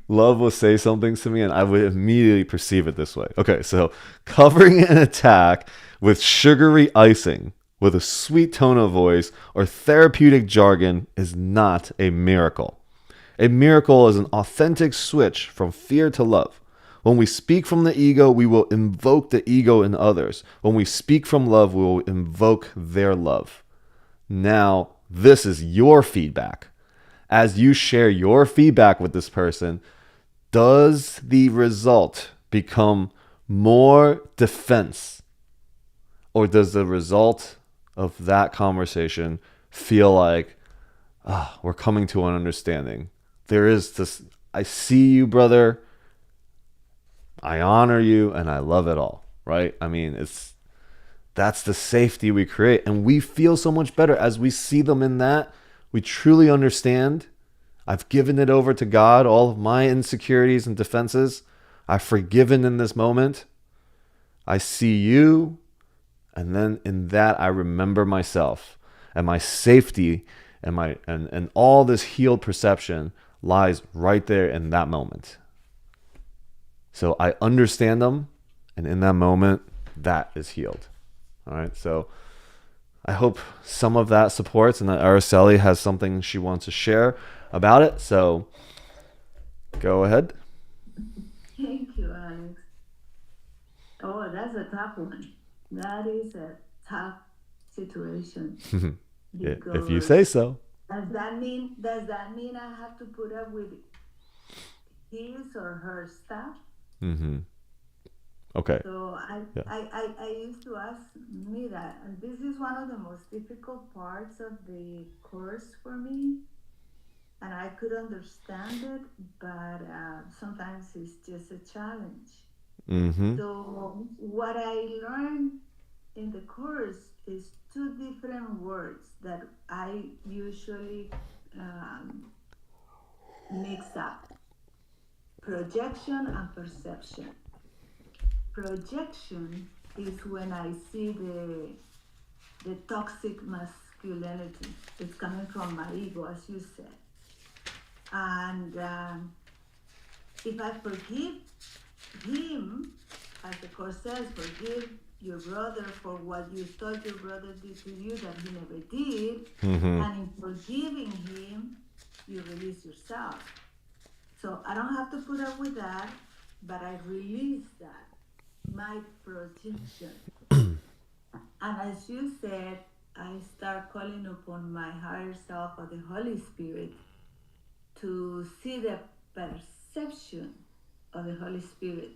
love will say something to me, and I would immediately perceive it this way. Okay, so covering an attack with sugary icing, with a sweet tone of voice, or therapeutic jargon is not a miracle. A miracle is an authentic switch from fear to love. When we speak from the ego, we will invoke the ego in others. When we speak from love, we will invoke their love. Now, this is your feedback. As you share your feedback with this person, does the result become more defense? Or does the result of that conversation feel like, we're coming to an understanding? There is this, I see you, brother. I honor you and I love it all, right? I mean, that's the safety we create. And we feel so much better as we see them in that. We truly understand. I've given it over to God, all of my insecurities and defenses. I've forgiven in this moment. I see you. And then in that, I remember myself and my safety and and all this healed perception lies right there in that moment. So I understand them, and in that moment, that is healed. All right. So I hope some of that supports, and that Araceli has something she wants to share about it. So go ahead. Thank you, Alex. Oh, that's a tough one. That is a tough situation. If you say so. Does that mean I have to put up with his or her stuff? Mm-hmm. Okay. So I used to ask me that, and this is one of the most difficult parts of the course for me. And I could understand it, but sometimes it's just a challenge. Mm-hmm. So what I learned in the course is two different words that I usually mix up: projection and perception. Projection is when I see the toxic masculinity. It's coming from my ego, as you said. And if I forgive him, as the course says, forgive your brother for what you thought your brother did to you that he never did. Mm-hmm. And in forgiving him, you release yourself. So I don't have to put up with that, but I release that, my projection. And as you said, I start calling upon my higher self or the Holy Spirit to see the perception of the Holy Spirit.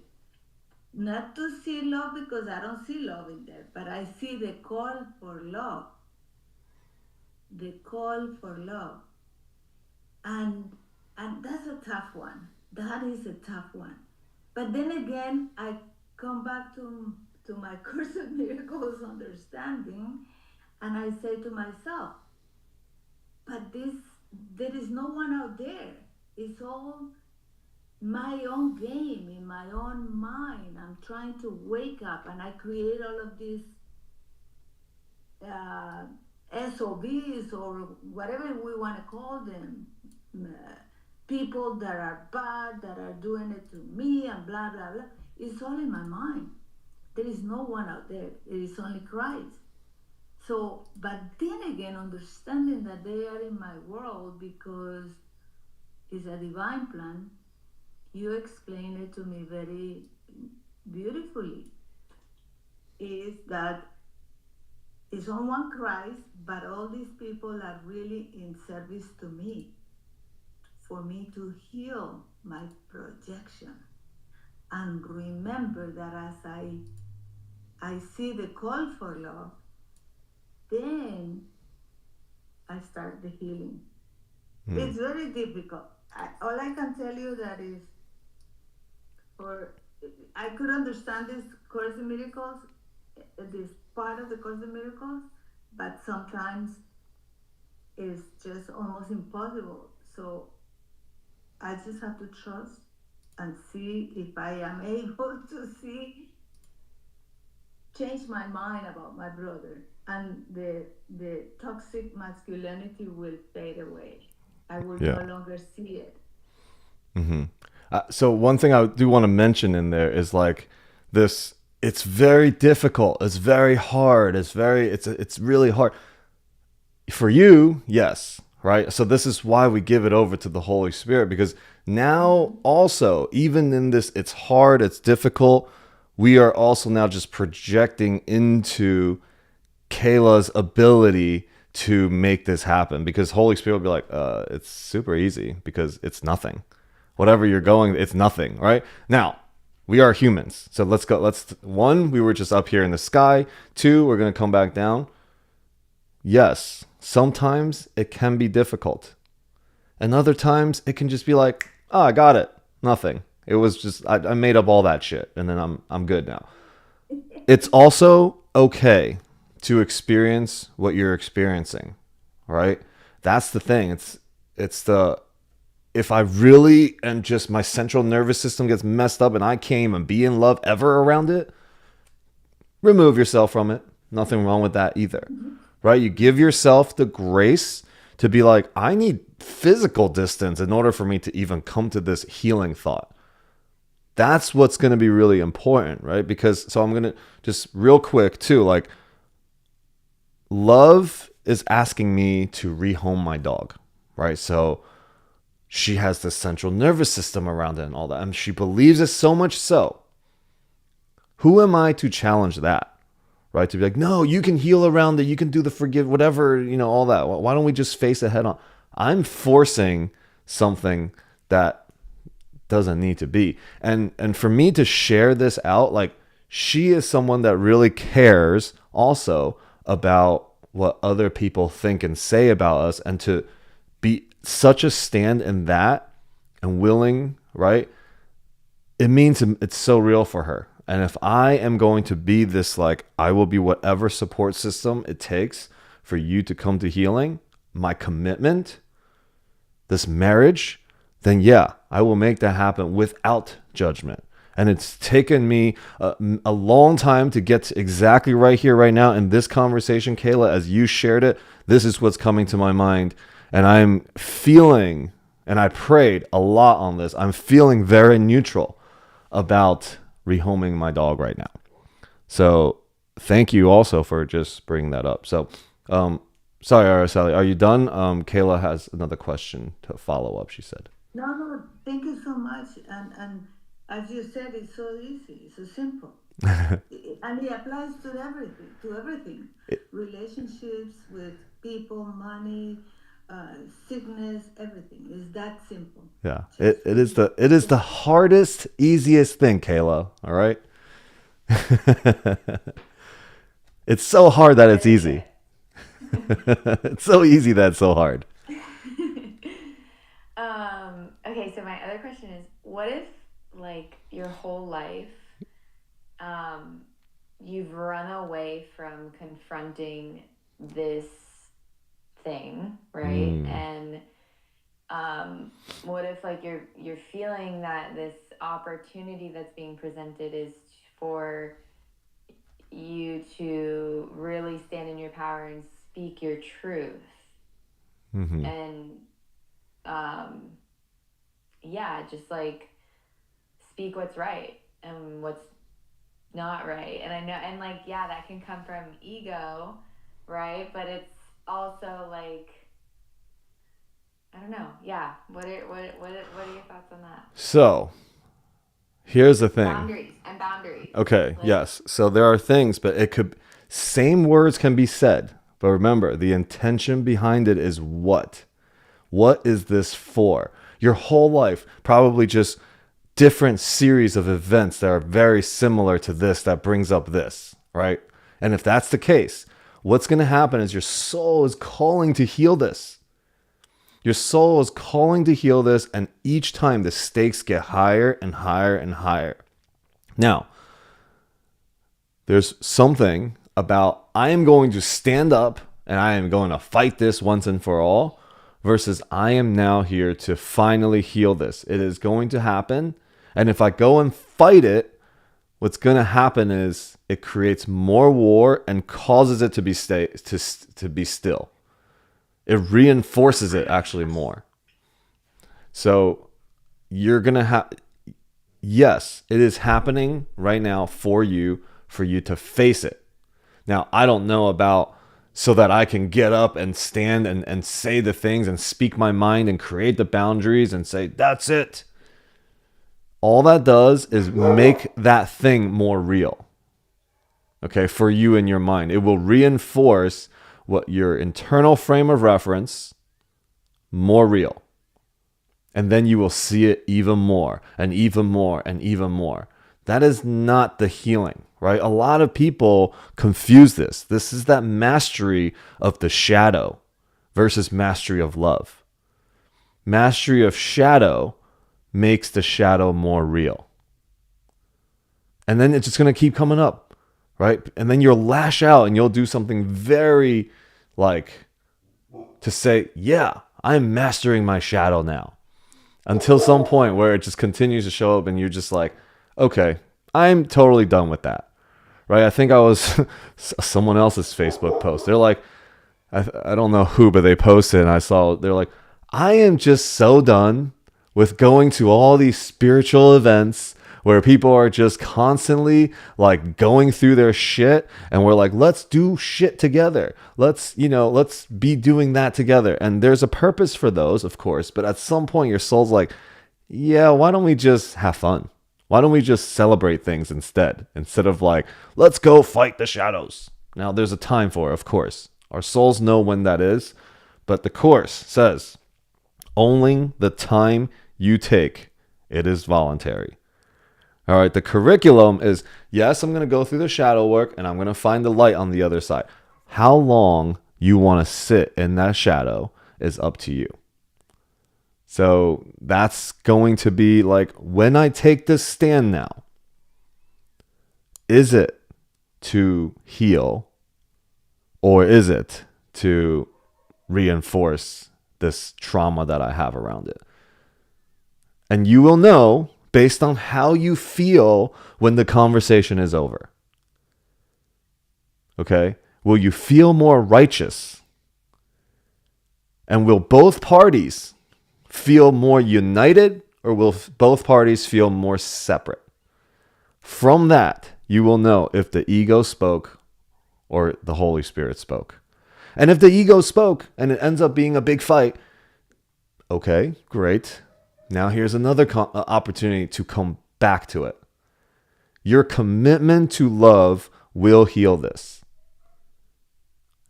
not to see love because I don't see love in there, but I see the call for love, the call for love, and that's a tough one. That is a tough one. But then again, I come back to my Course of Miracles understanding, and I say to myself, but there is no one out there. It's all my own game in my own mind. I'm trying to wake up, and I create all of these uh, SOBs or whatever we want to call them. People that are bad, that are doing it to me, and blah blah blah. It's all in my mind. There is no one out there. It is only Christ. So, but then again, understanding that they are in my world because it's a divine plan, you explain it to me very beautifully. Is that it's on one Christ, but all these people are really in service to me, for me to heal my projection. And remember that as I see the call for love, then I start the healing. It's very difficult. All I can tell you that is, or I could understand this Course in Miracles, this part of the Course in Miracles, but sometimes it's just almost impossible. So I just have to trust and see if I am able to change my mind about my brother, and the toxic masculinity will fade away. I will no longer see it. So one thing I do want to mention in there is like this. It's very difficult. It's very hard. It's really hard for you. Yes. Right. So this is why we give it over to the Holy Spirit, because now also, even in this, it's hard, it's difficult. We are also now just projecting into Kayla's ability to make this happen, because Holy Spirit will be like, it's super easy because it's nothing. Whatever you're going, it's nothing. Right now, we are humans. So let's go. One, we were just up here in the sky. Two, we're going to come back down. Yes, sometimes it can be difficult. And other times it can just be like, oh, I got it. Nothing. It was just, I made up all that shit and then I'm good now. It's also okay to experience what you're experiencing, right? That's the thing. If I really and just my central nervous system gets messed up and I can't even be in love ever around it, remove yourself from it. Nothing wrong with that either, right? You give yourself the grace to be like, I need physical distance in order for me to even come to this healing thought. That's what's going to be really important, right? Because, so I'm going to just real quick too, like, love is asking me to rehome my dog, right? So she has this central nervous system around it and all that. And she believes it so much so. Who am I to challenge that, right? To be like, no, you can heal around it. You can do the forgive, whatever, all that. Why don't we just face it head on? I'm forcing something that doesn't need to be. And for me to share this out, like, she is someone that really cares also about what other people think and say about us, and to be such a stand in that and willing, right? It means it's so real for her. And if I am going to be this, like, I will be whatever support system it takes for you to come to healing, my commitment, this marriage, then yeah, I will make that happen without judgment. And it's taken me a long time to get to exactly right here, right now in this conversation, Kayla, as you shared it. This is what's coming to my mind. And I'm feeling, and I prayed a lot on this, I'm feeling very neutral about rehoming my dog right now. So thank you also for just bringing that up. So, sorry, Araceli, are you done? Kayla has another question to follow up, she said. No, thank you so much. And as you said, it's so easy, it's so simple. And it applies to everything. Relationships with people, money, sickness, everything. It's that simple. Yeah, it is the hardest, easiest thing, Kayla. All right. It's so hard that it's easy. It's so easy that it's so hard. Okay, so my other question is, what if, like, your whole life, you've run away from confronting this thing, right? And what if, like, you're feeling that this opportunity that's being presented is for you to really stand in your power and speak your truth, and yeah, just like speak what's right and what's not right. And I know, and like, yeah, that can come from ego, right? But it's also like, I don't know. Yeah. What are your thoughts on that? So here's the thing. Boundaries. Okay. Like, yes. So there are things, but it could, same words can be said, but remember the intention behind it is what? What is this for? Your whole life, probably just different series of events that are very similar to this that brings up this, right? And if that's the case, what's going to happen is your soul is calling to heal this. Your soul is calling to heal this, and each time the stakes get higher and higher and higher. Now, there's something about I am going to stand up and I am going to fight this once and for all versus I am now here to finally heal this. It is going to happen. And if I go and fight it, what's going to happen is it creates more war and causes it to be still. It reinforces it actually more. So you're going to have, yes, it is happening right now for you to face it. Now, I don't know about so that I can get up and stand and say the things and speak my mind and create the boundaries and say, that's it. All that does is make that thing more real. Okay, for you in your mind. It will reinforce what your internal frame of reference more real. And then you will see it even more and even more and even more. That is not the healing, right? A lot of people confuse this. This is that mastery of the shadow versus mastery of love. Mastery of shadow makes the shadow more real. And then it's just going to keep coming up, right? And then you'll lash out and you'll do something very like to say, yeah, I'm mastering my shadow now. Until some point where it just continues to show up and you're just like, okay, I'm totally done with that, right? I think I was someone else's Facebook post. They're like, I don't know who, but they posted and I saw, they're like, I am just so done with going to all these spiritual events where people are just constantly like going through their shit and we're like, let's do shit together. Let's be doing that together. And there's a purpose for those, of course, but at some point your soul's like, yeah, why don't we just have fun? Why don't we just celebrate things instead of like, let's go fight the shadows. Now there's a time for it, of course. Our souls know when that is, but the Course says, only the time you take, it is voluntary. All right, the curriculum is, yes, I'm going to go through the shadow work and I'm going to find the light on the other side. How long you want to sit in that shadow is up to you. So that's going to be like, when I take this stand now, is it to heal or is it to reinforce this trauma that I have around it? And you will know based on how you feel when the conversation is over. Okay? Will you feel more righteous? And will both parties feel more united or will both parties feel more separate? From that, you will know if the ego spoke or the Holy Spirit spoke. And if the ego spoke and it ends up being a big fight, okay, great. Now here's another opportunity to come back to it. Your commitment to love will heal this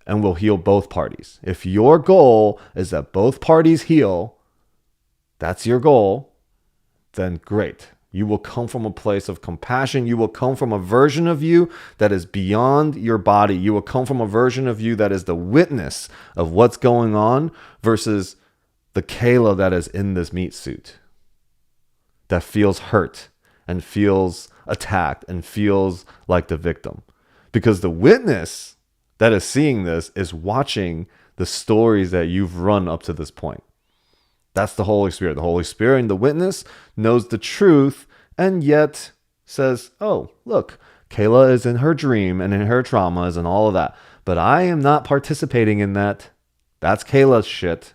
and will heal both parties. If your goal is that both parties heal, that's your goal, then great. You will come from a place of compassion. You will come from a version of you that is beyond your body. You will come from a version of you that is the witness of what's going on versus the Kayla that is in this meat suit, that feels hurt and feels attacked and feels like the victim. Because the witness that is seeing this is watching the stories that you've run up to this point. That's the Holy Spirit. The Holy Spirit and the witness knows the truth and yet says, oh, look, Kayla is in her dream and in her traumas and all of that. But I am not participating in that. That's Kayla's shit,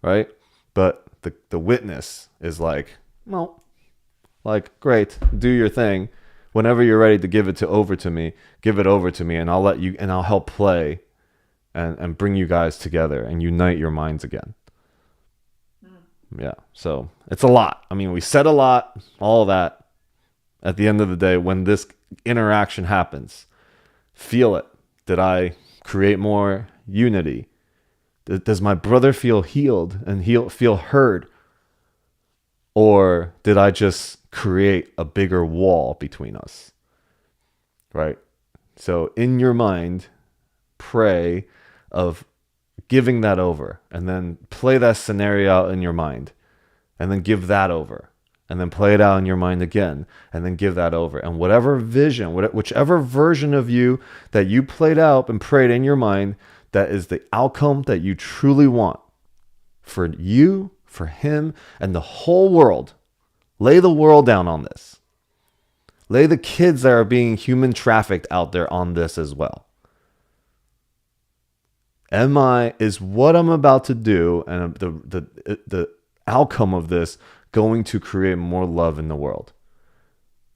right? But the witness is like, well, like, great, do your thing. Whenever you're ready to give it over to me, give it over to me, and I'll let you, and I'll help play and bring you guys together and unite your minds again. Yeah, so it's a lot. I mean, we said a lot, all of that. At the end of the day, when this interaction happens, feel it. Did I create more unity? Does my brother feel healed and feel heard? Or did I just create a bigger wall between us? Right? So in your mind, pray of giving that over, and then play that scenario out in your mind, and then give that over, and then play it out in your mind again, and then give that over. And whatever vision, whichever version of you that you played out and prayed in your mind, that is the outcome that you truly want for you, for him, and the whole world. Lay the world down on this. Lay the kids that are being human trafficked out there on this as well. Is what I'm about to do and the outcome of this going to create more love in the world?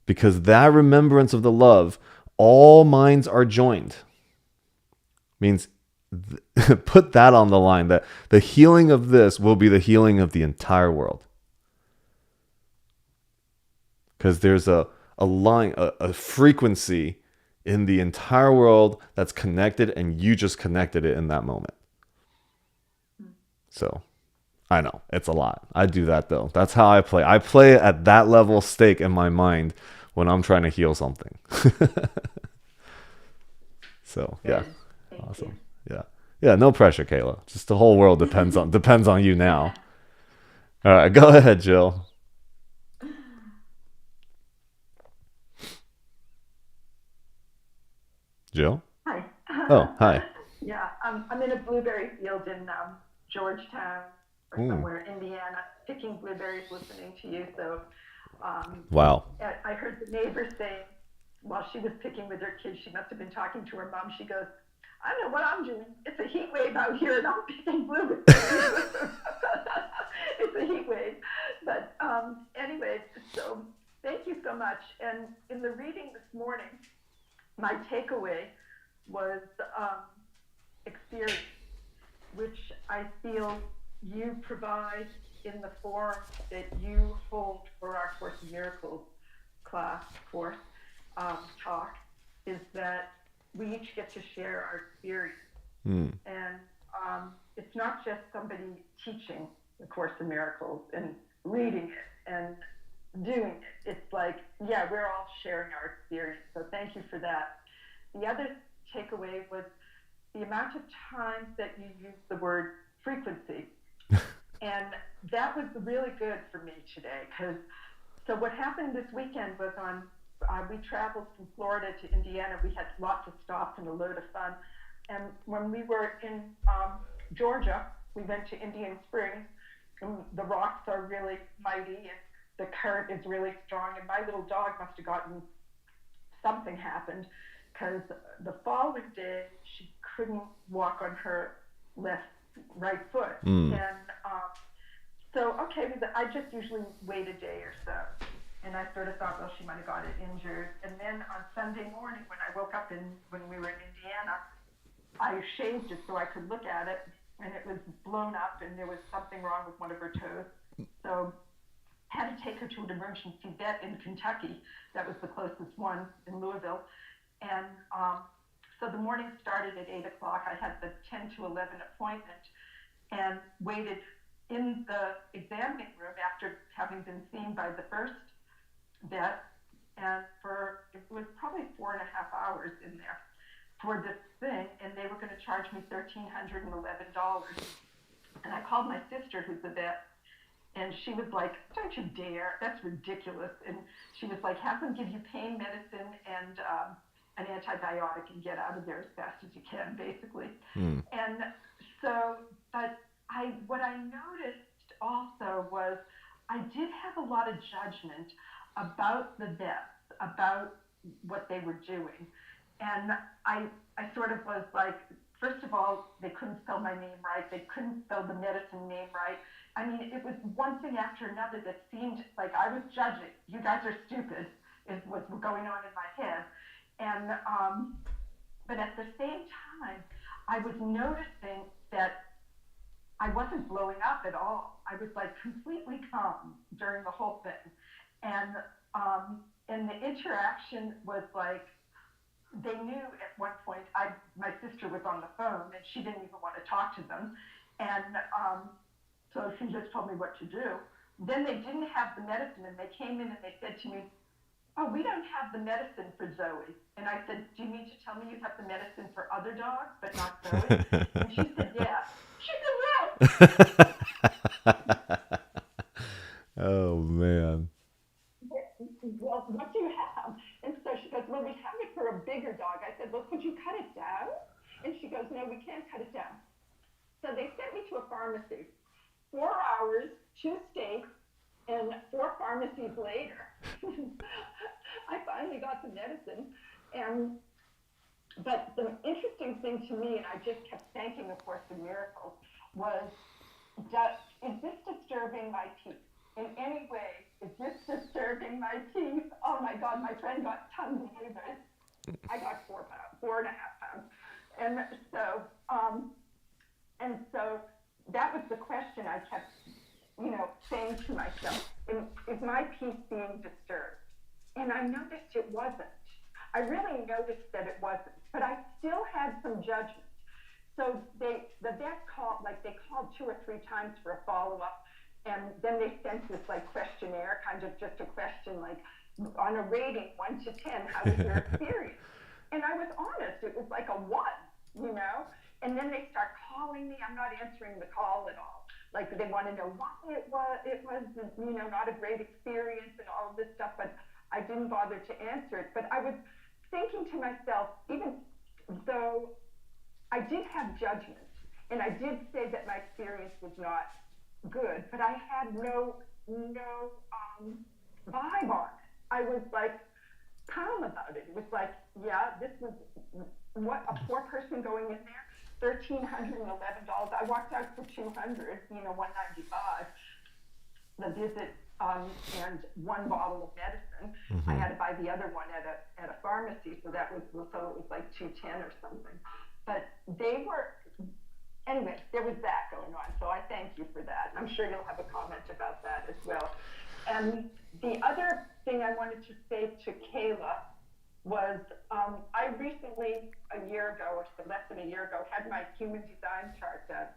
Because that remembrance of the love, all minds are joined. Means put that on the line, that the healing of this will be the healing of the entire world. Because there's a line, a frequency in the entire world that's connected, and you just connected it in that moment. So I know it's a lot. I do that though. That's how I play. I play at that level stake in my mind when I'm trying to heal something. So yeah. Thank Awesome. you. Yeah, no pressure, Kayla. Just the whole world depends on you now. All right, go ahead, Jill. Jill? Hi. Oh, hi. Yeah, I'm in a blueberry field in Georgetown or somewhere, Indiana, picking blueberries, listening to you. So, Wow. I heard the neighbor say while she was picking with her kids, she must have been talking to her mom. She goes, "I don't know what I'm doing. It's a heat wave out here, and I'm picking blueberries." It's a heat wave. But anyway, so thank you so much. And in the reading this morning, my takeaway was experience, which I feel you provide in the form that you hold for our Course in Miracles class, course, talk, is that we each get to share our experience. And it's not just somebody teaching the Course in Miracles and reading it and doing it. It's like, yeah, we're all sharing our experience. So thank you for that. The other takeaway was the amount of times that you used the word frequency. And that was really good for me today. So what happened this weekend was we traveled from Florida to Indiana. We had lots of stops and a load of fun. And when we were in Georgia, we went to Indian Springs. And the rocks are really mighty, and the current is really strong. And my little dog must have gotten something happened, because the following day she couldn't walk on her right foot. And so, okay, I just usually wait a day or so. And I sort of thought, well, she might have got it injured. And then on Sunday morning, when I woke up when we were in Indiana, I shaved it so I could look at it, and it was blown up, and there was something wrong with one of her toes. So I had to take her to an emergency vet in Kentucky. That was the closest one in Louisville. And so the morning started at 8 o'clock. I had the 10 to 11 appointment and waited in the examining room after having been seen by the first vet, and it was probably 4.5 hours in there for this thing, and they were going to charge me $1,311. And I called my sister, who's a vet, and she was like, "Don't you dare! That's ridiculous." And she was like, "Have them give you pain medicine and an antibiotic and get out of there as fast as you can," basically. And so, but what I noticed also was I did have a lot of judgment about the vets, about what they were doing. And I sort of was like, first of all, they couldn't spell my name right. They couldn't spell the medicine name right. I mean, it was one thing after another that seemed like I was judging. You guys are stupid, is what's going on in my head. And, but at the same time, I was noticing that I wasn't blowing up at all. I was like completely calm during the whole thing. And the interaction was like, they knew at one point, my sister was on the phone and she didn't even want to talk to them. And so she just told me what to do. Then they didn't have the medicine and they came in and they said to me, "Oh, we don't have the medicine for Zoe." And I said, "Do you mean to tell me you have the medicine for other dogs, but not Zoe?" And she said, "Yeah." She said, "Well." Oh man. "Well, what do you have?" And so she goes, "Well, we have it for a bigger dog." I said, "Well, could you cut it down?" And she goes, "No, we can't cut it down." So they sent me to a pharmacy. 4 hours, 2 states, and 4 pharmacies later, I finally got the medicine. But the interesting thing to me, and I just kept thanking, of course, the miracles, was, is this disturbing my peace? In any way, is this disturbing my peace? Oh my God, my friend got tons of fevers. I got 4.5 pounds. And so that was the question I kept, saying to myself, is my peace being disturbed? And I noticed it wasn't. I really noticed that it wasn't, but I still had some judgment. So the vet called 2 or 3 times for a follow-up, and then they sent this questionnaire, kind of just a question on a rating 1 to 10, how was your experience? And I was honest, it was like a 1, and then they start calling me. I'm not answering the call at all. They want to know why it was not a great experience and all of this stuff, but I didn't bother to answer it. But I was thinking to myself, even though I did have judgment, and I did say that my experience was not good, but I had no vibe on it. I was calm about it. It was yeah, this was what a poor person going in there, $1,311. I walked out for $200, $195. The visit and 1 bottle of medicine. Mm-hmm. I had to buy the other one at a pharmacy, so it was $210 or something. But anyway, there was that going on. So I thank you for that. I'm sure you'll have a comment about that as well. And the other thing I wanted to say to Kayla was I recently, a year ago or so, less than a year ago, had my human design chart done.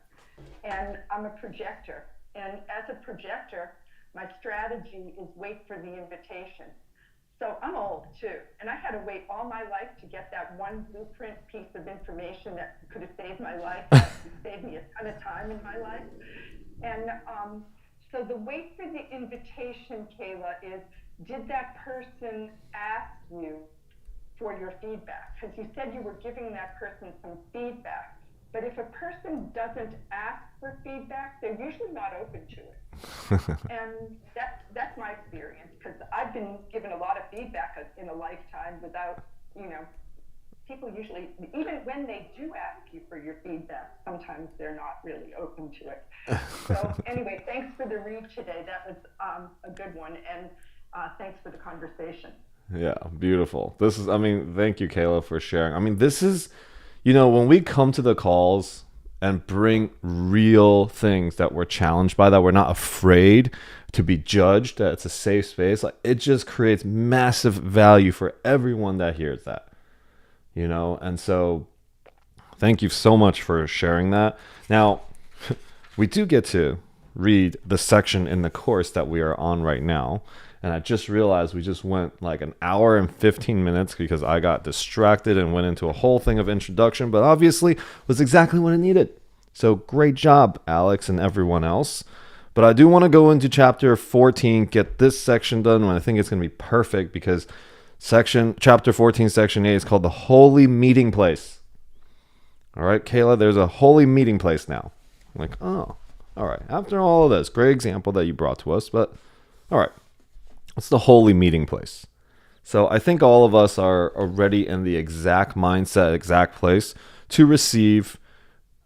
And I'm a projector. And as a projector, my strategy is wait for the invitation. So I'm old too, and I had to wait all my life to get that one blueprint piece of information that could have saved my life, saved me a ton of time in my life. And so the wait for the invitation, Kayla, is did that person ask you for your feedback? Because you said you were giving that person some feedback. But if a person doesn't ask for feedback, they're usually not open to it. And that's my experience, because I've been given a lot of feedback in a lifetime without, people usually, even when they do ask you for your feedback, sometimes they're not really open to it. So anyway, thanks for the read today. That was a good one. And thanks for the conversation. Yeah, beautiful. Thank you, Kayla, for sharing. This is, when we come to the calls and bring real things that we're challenged by, that we're not afraid to be judged, that it's a safe space, it just creates massive value for everyone that hears that, and so thank you so much for sharing that. Now, we do get to read the section in the course that we are on right now. And I just realized we just went like an hour and 15 minutes because I got distracted and went into a whole thing of introduction, but obviously was exactly what I needed. So great job, Alex and everyone else. But I do want to go into chapter 14, get this section done, and I think it's going to be perfect because chapter 14, section 8 is called the Holy Meeting Place. All right, Kayla, there's a holy meeting place now. I'm like, oh, all right. After all of this, great example that you brought to us, but all right. It's the holy meeting place. So I think all of us are already in the exact mindset, exact place to receive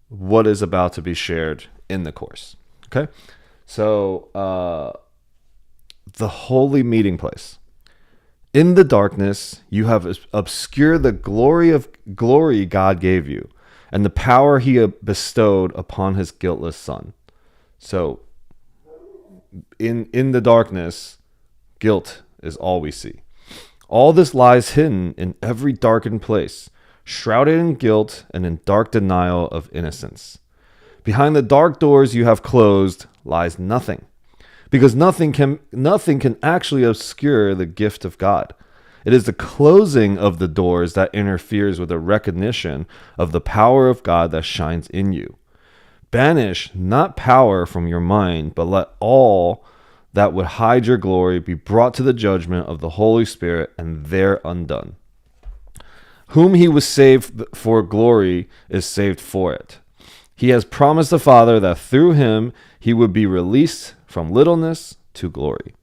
what is about to be shared in the course. Okay? So the holy meeting place. In the darkness, you have obscured the glory God gave you and the power he bestowed upon his guiltless son. So in the darkness, guilt is all we see. All this lies hidden in every darkened place, shrouded in guilt and in dark denial of innocence. Behind the dark doors you have closed lies nothing, because nothing can actually obscure the gift of God. It is the closing of the doors that interferes with the recognition of the power of God that shines in you. Banish not power from your mind, but let all that would hide your glory be brought to the judgment of the Holy Spirit, and there undone. Whom he was saved for glory is saved for it. He has promised the Father that through him he would be released from littleness to glory.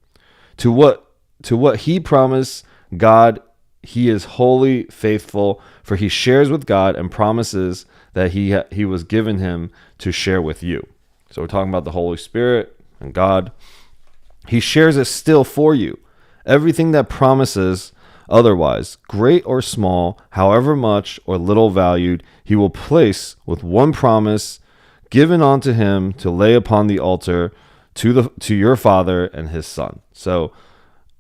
To what he promised God, he is wholly faithful, for he shares with God and promises that he was given him to share with you. So we're talking about the Holy Spirit and God. He shares it still for you. Everything that promises otherwise, great or small, however much or little valued, he will place with one promise given unto him to lay upon the altar to your Father and his Son. So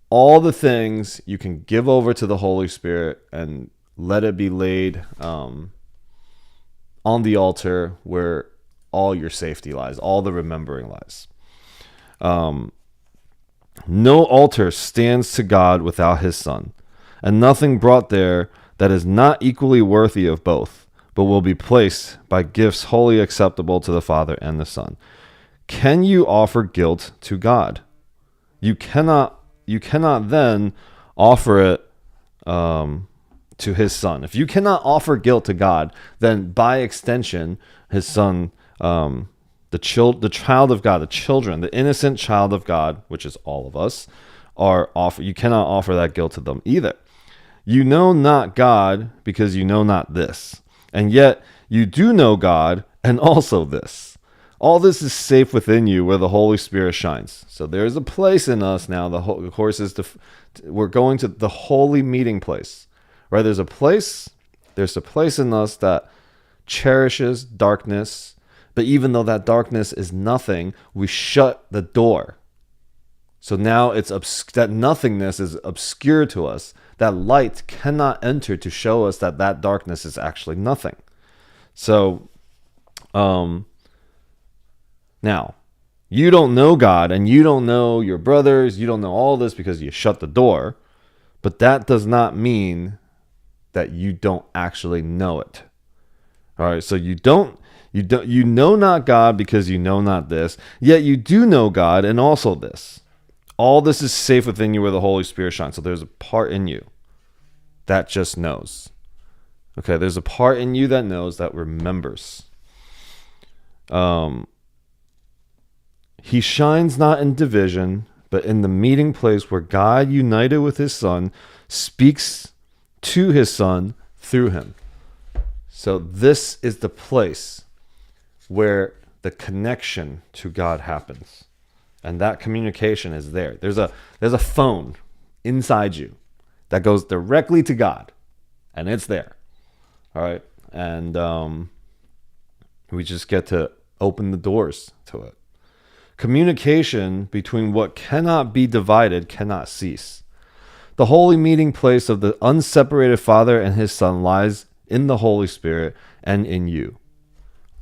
all the things you can give over to the Holy Spirit and let it be laid on the altar where all your safety lies, all the remembering lies. No altar stands to God without his Son, and nothing brought there that is not equally worthy of both, but will be placed by gifts wholly acceptable to the Father and the Son. Can you offer guilt to God? You cannot then offer it to his Son. If you cannot offer guilt to God, then by extension, his Son, the child of God, the children, the innocent child of God, which is all of us, you cannot offer that guilt to them either. You know not God because you know not this, and yet you do know God and also this. All this is safe within you where the Holy Spirit shines. So there's a place in us now. The course is we're going to the holy meeting place, right? There's a place in us that cherishes darkness. But even though that darkness is nothing, we shut the door. So now that nothingness is obscure to us. That light cannot enter to show us that darkness is actually nothing. So, now, you don't know God and you don't know your brothers. You don't know all this because you shut the door. But that does not mean that you don't actually know it. All right, so you know not God because you know not this, yet you do know God and also this. All this is safe within you where the Holy Spirit shines. So there's a part in you that just knows. Okay, there's a part in you that knows, that remembers. He shines not in division, but in the meeting place where God, united with his Son, speaks to his Son through him. So this is the place where the connection to God happens. And that communication is there. There's a phone inside you that goes directly to God. And it's there. All right. And we just get to open the doors to it. Communication between what cannot be divided cannot cease. The holy meeting place of the unseparated Father and his Son lies in the Holy Spirit and in you.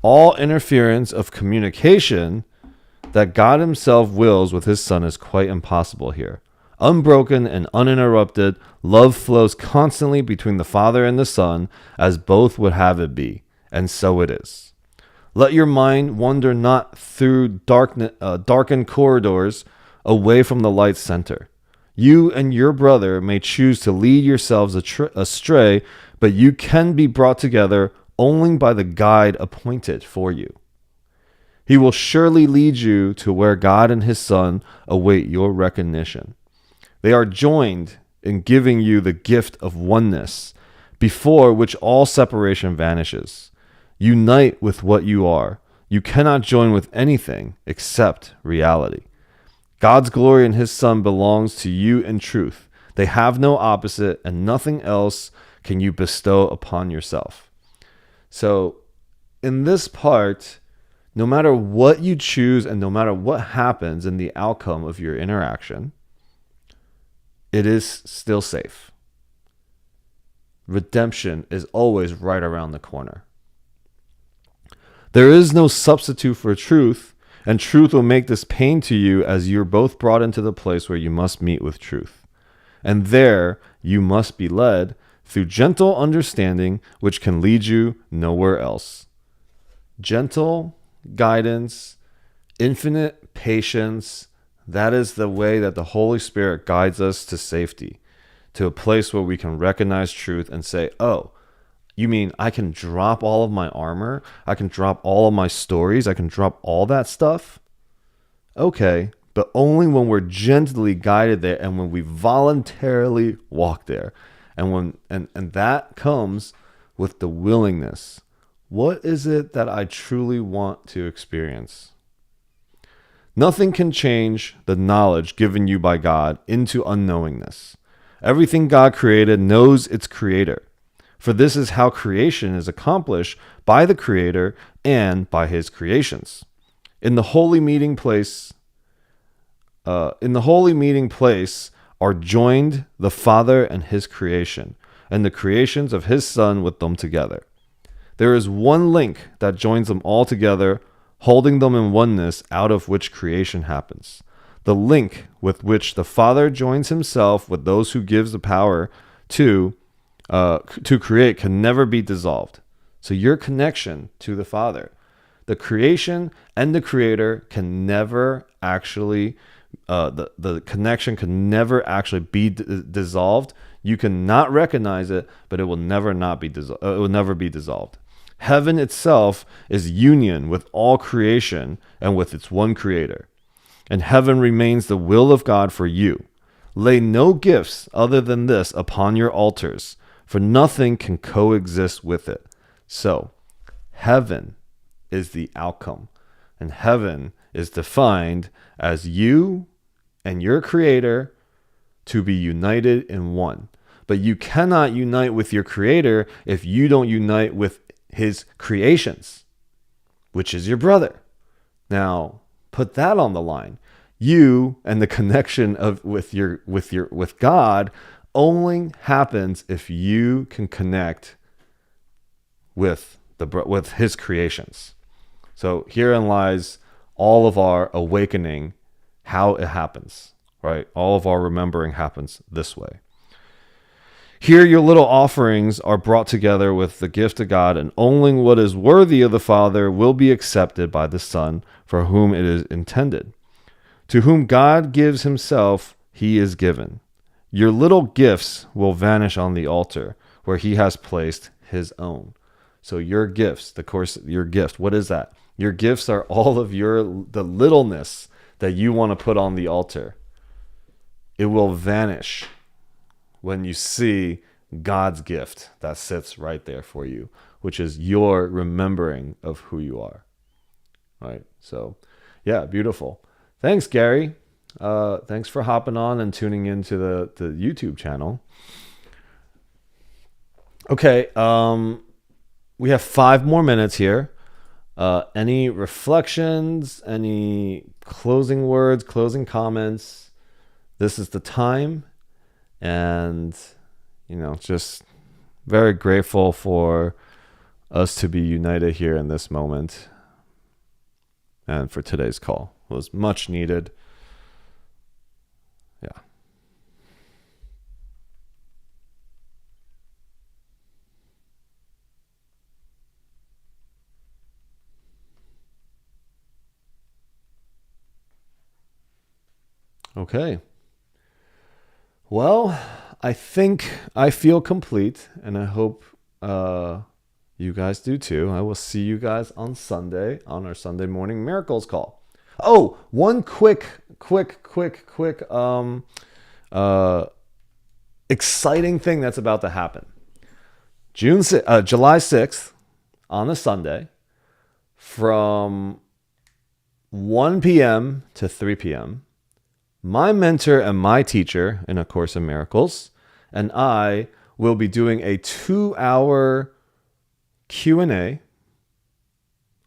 All interference of communication that God himself wills with his Son is quite impossible here. Unbroken and uninterrupted, love flows constantly between the Father and the Son, as both would have it be, and so it is. Let your mind wander not through darkened corridors away from the light's center. You and your brother may choose to lead yourselves astray, but you can be brought together only by the guide appointed for you. He will surely lead you to where God and his Son await your recognition. They are joined in giving you the gift of oneness, before which all separation vanishes. Unite with what you are. You cannot join with anything except reality. God's glory and his Son belongs to you in truth. They have no opposite, and nothing else can you bestow upon yourself. So, in this part, no matter what you choose and no matter what happens in the outcome of your interaction, it is still safe. Redemption is always right around the corner. There is no substitute for truth, and truth will make this pain to you as you're both brought into the place where you must meet with truth. And there you must be led through gentle understanding, which can lead you nowhere else. Gentle guidance, infinite patience, that is the way that the Holy Spirit guides us to safety, to a place where we can recognize truth and say, oh, you mean I can drop all of my armor? I can drop all of my stories? I can drop all that stuff? Okay, but only when we're gently guided there and when we voluntarily walk there. And that comes with the willingness. What is it that I truly want to experience? Nothing can change the knowledge given you by God into unknowingness. Everything God created knows its creator. For this is how creation is accomplished by the Creator and by his creations. In the holy meeting place are joined the Father and his creation, and the creations of his Son with them together. There is one link that joins them all together, holding them in oneness, out of which creation happens. The link with which the Father joins himself with those who gives the power to create can never be dissolved. So your connection to the Father, the creation and the Creator can never actually, the connection can never actually be dissolved. You cannot recognize it, but it will never be dissolved. Heaven itself is union with all creation and with its one Creator. And heaven remains the will of God for you. Lay no gifts other than this upon your altars, for nothing can coexist with it. So, heaven is the outcome, and heaven is defined as you and your Creator to be united in one. But you cannot unite with your Creator if you don't unite with his creations, which is your brother. Now, put that on the line. You and the connection with God only happens if you can connect with his creations. So herein lies all of our awakening, how it happens, right? All of our remembering happens this way. Here your little offerings are brought together with the gift of God, and only what is worthy of the Father will be accepted by the Son, for whom it is intended. To whom God gives himself, he is given. Your little gifts will vanish on the altar, where he has placed his own. So your gifts, your gift, what is that? Your gifts are all of the littleness that you want to put on the altar. It will vanish when you see God's gift that sits right there for you, which is your remembering of who you are. Right? So, yeah, beautiful. Thanks, Gary. Thanks for hopping on and tuning into the YouTube channel. Okay, we have 5 more minutes here. Any reflections, any closing words, closing comments? This is the time. And, just very grateful for us to be united here in this moment and for today's call. was much needed. Yeah. Okay. Well, I think I feel complete, and I hope you guys do too. I will see you guys on Sunday on our Sunday morning miracles call. Oh, one quick exciting thing that's about to happen. July 6th on a Sunday from 1 p.m. to 3 p.m. My mentor and my teacher in A Course in Miracles and I will be doing a 2-hour Q&A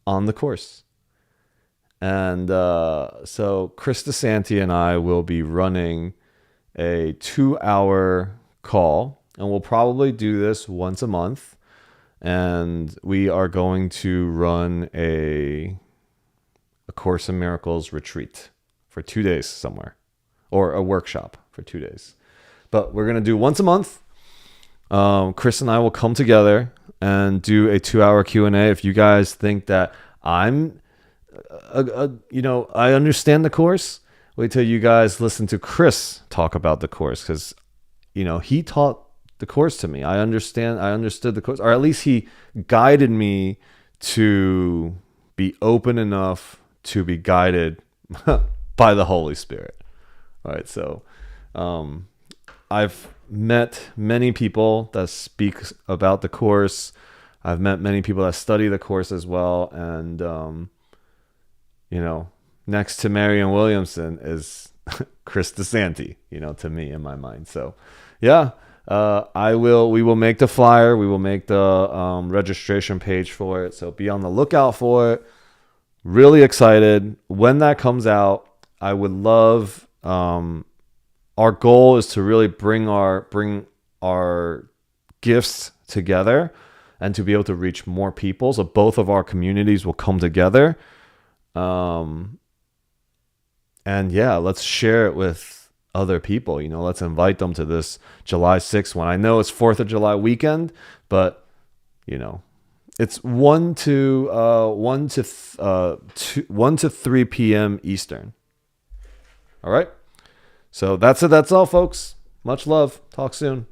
on the course. And so Chris DeSanti and I will be running a 2-hour call, and we'll probably do this once a month. And we are going to run a Course in Miracles retreat for 2 days somewhere, or a workshop for 2 days. But we're going to do once a month. Chris and I will come together and do a 2-hour Q&A. If you guys think that I'm, I understand the course, wait till you guys listen to Chris talk about the course, because, he taught the course to me. I understood the course, or at least he guided me to be open enough to be guided by the Holy Spirit. All right, so I've met many people that speak about the course. I've met many people that study the course as well. And, next to Marianne Williamson is Chris DeSanti, to me in my mind. So, yeah, we will make the flyer. We will make the registration page for it. So be on the lookout for it. Really excited. When that comes out, I would love, our goal is to really bring our gifts together and to be able to reach more people. So both of our communities will come together. And yeah, let's share it with other people. Let's invite them to this July 6th one. I know it's 4th of July weekend, but it's 1 to 3 p.m. Eastern. All right. So that's it. That's all, folks. Much love. Talk soon.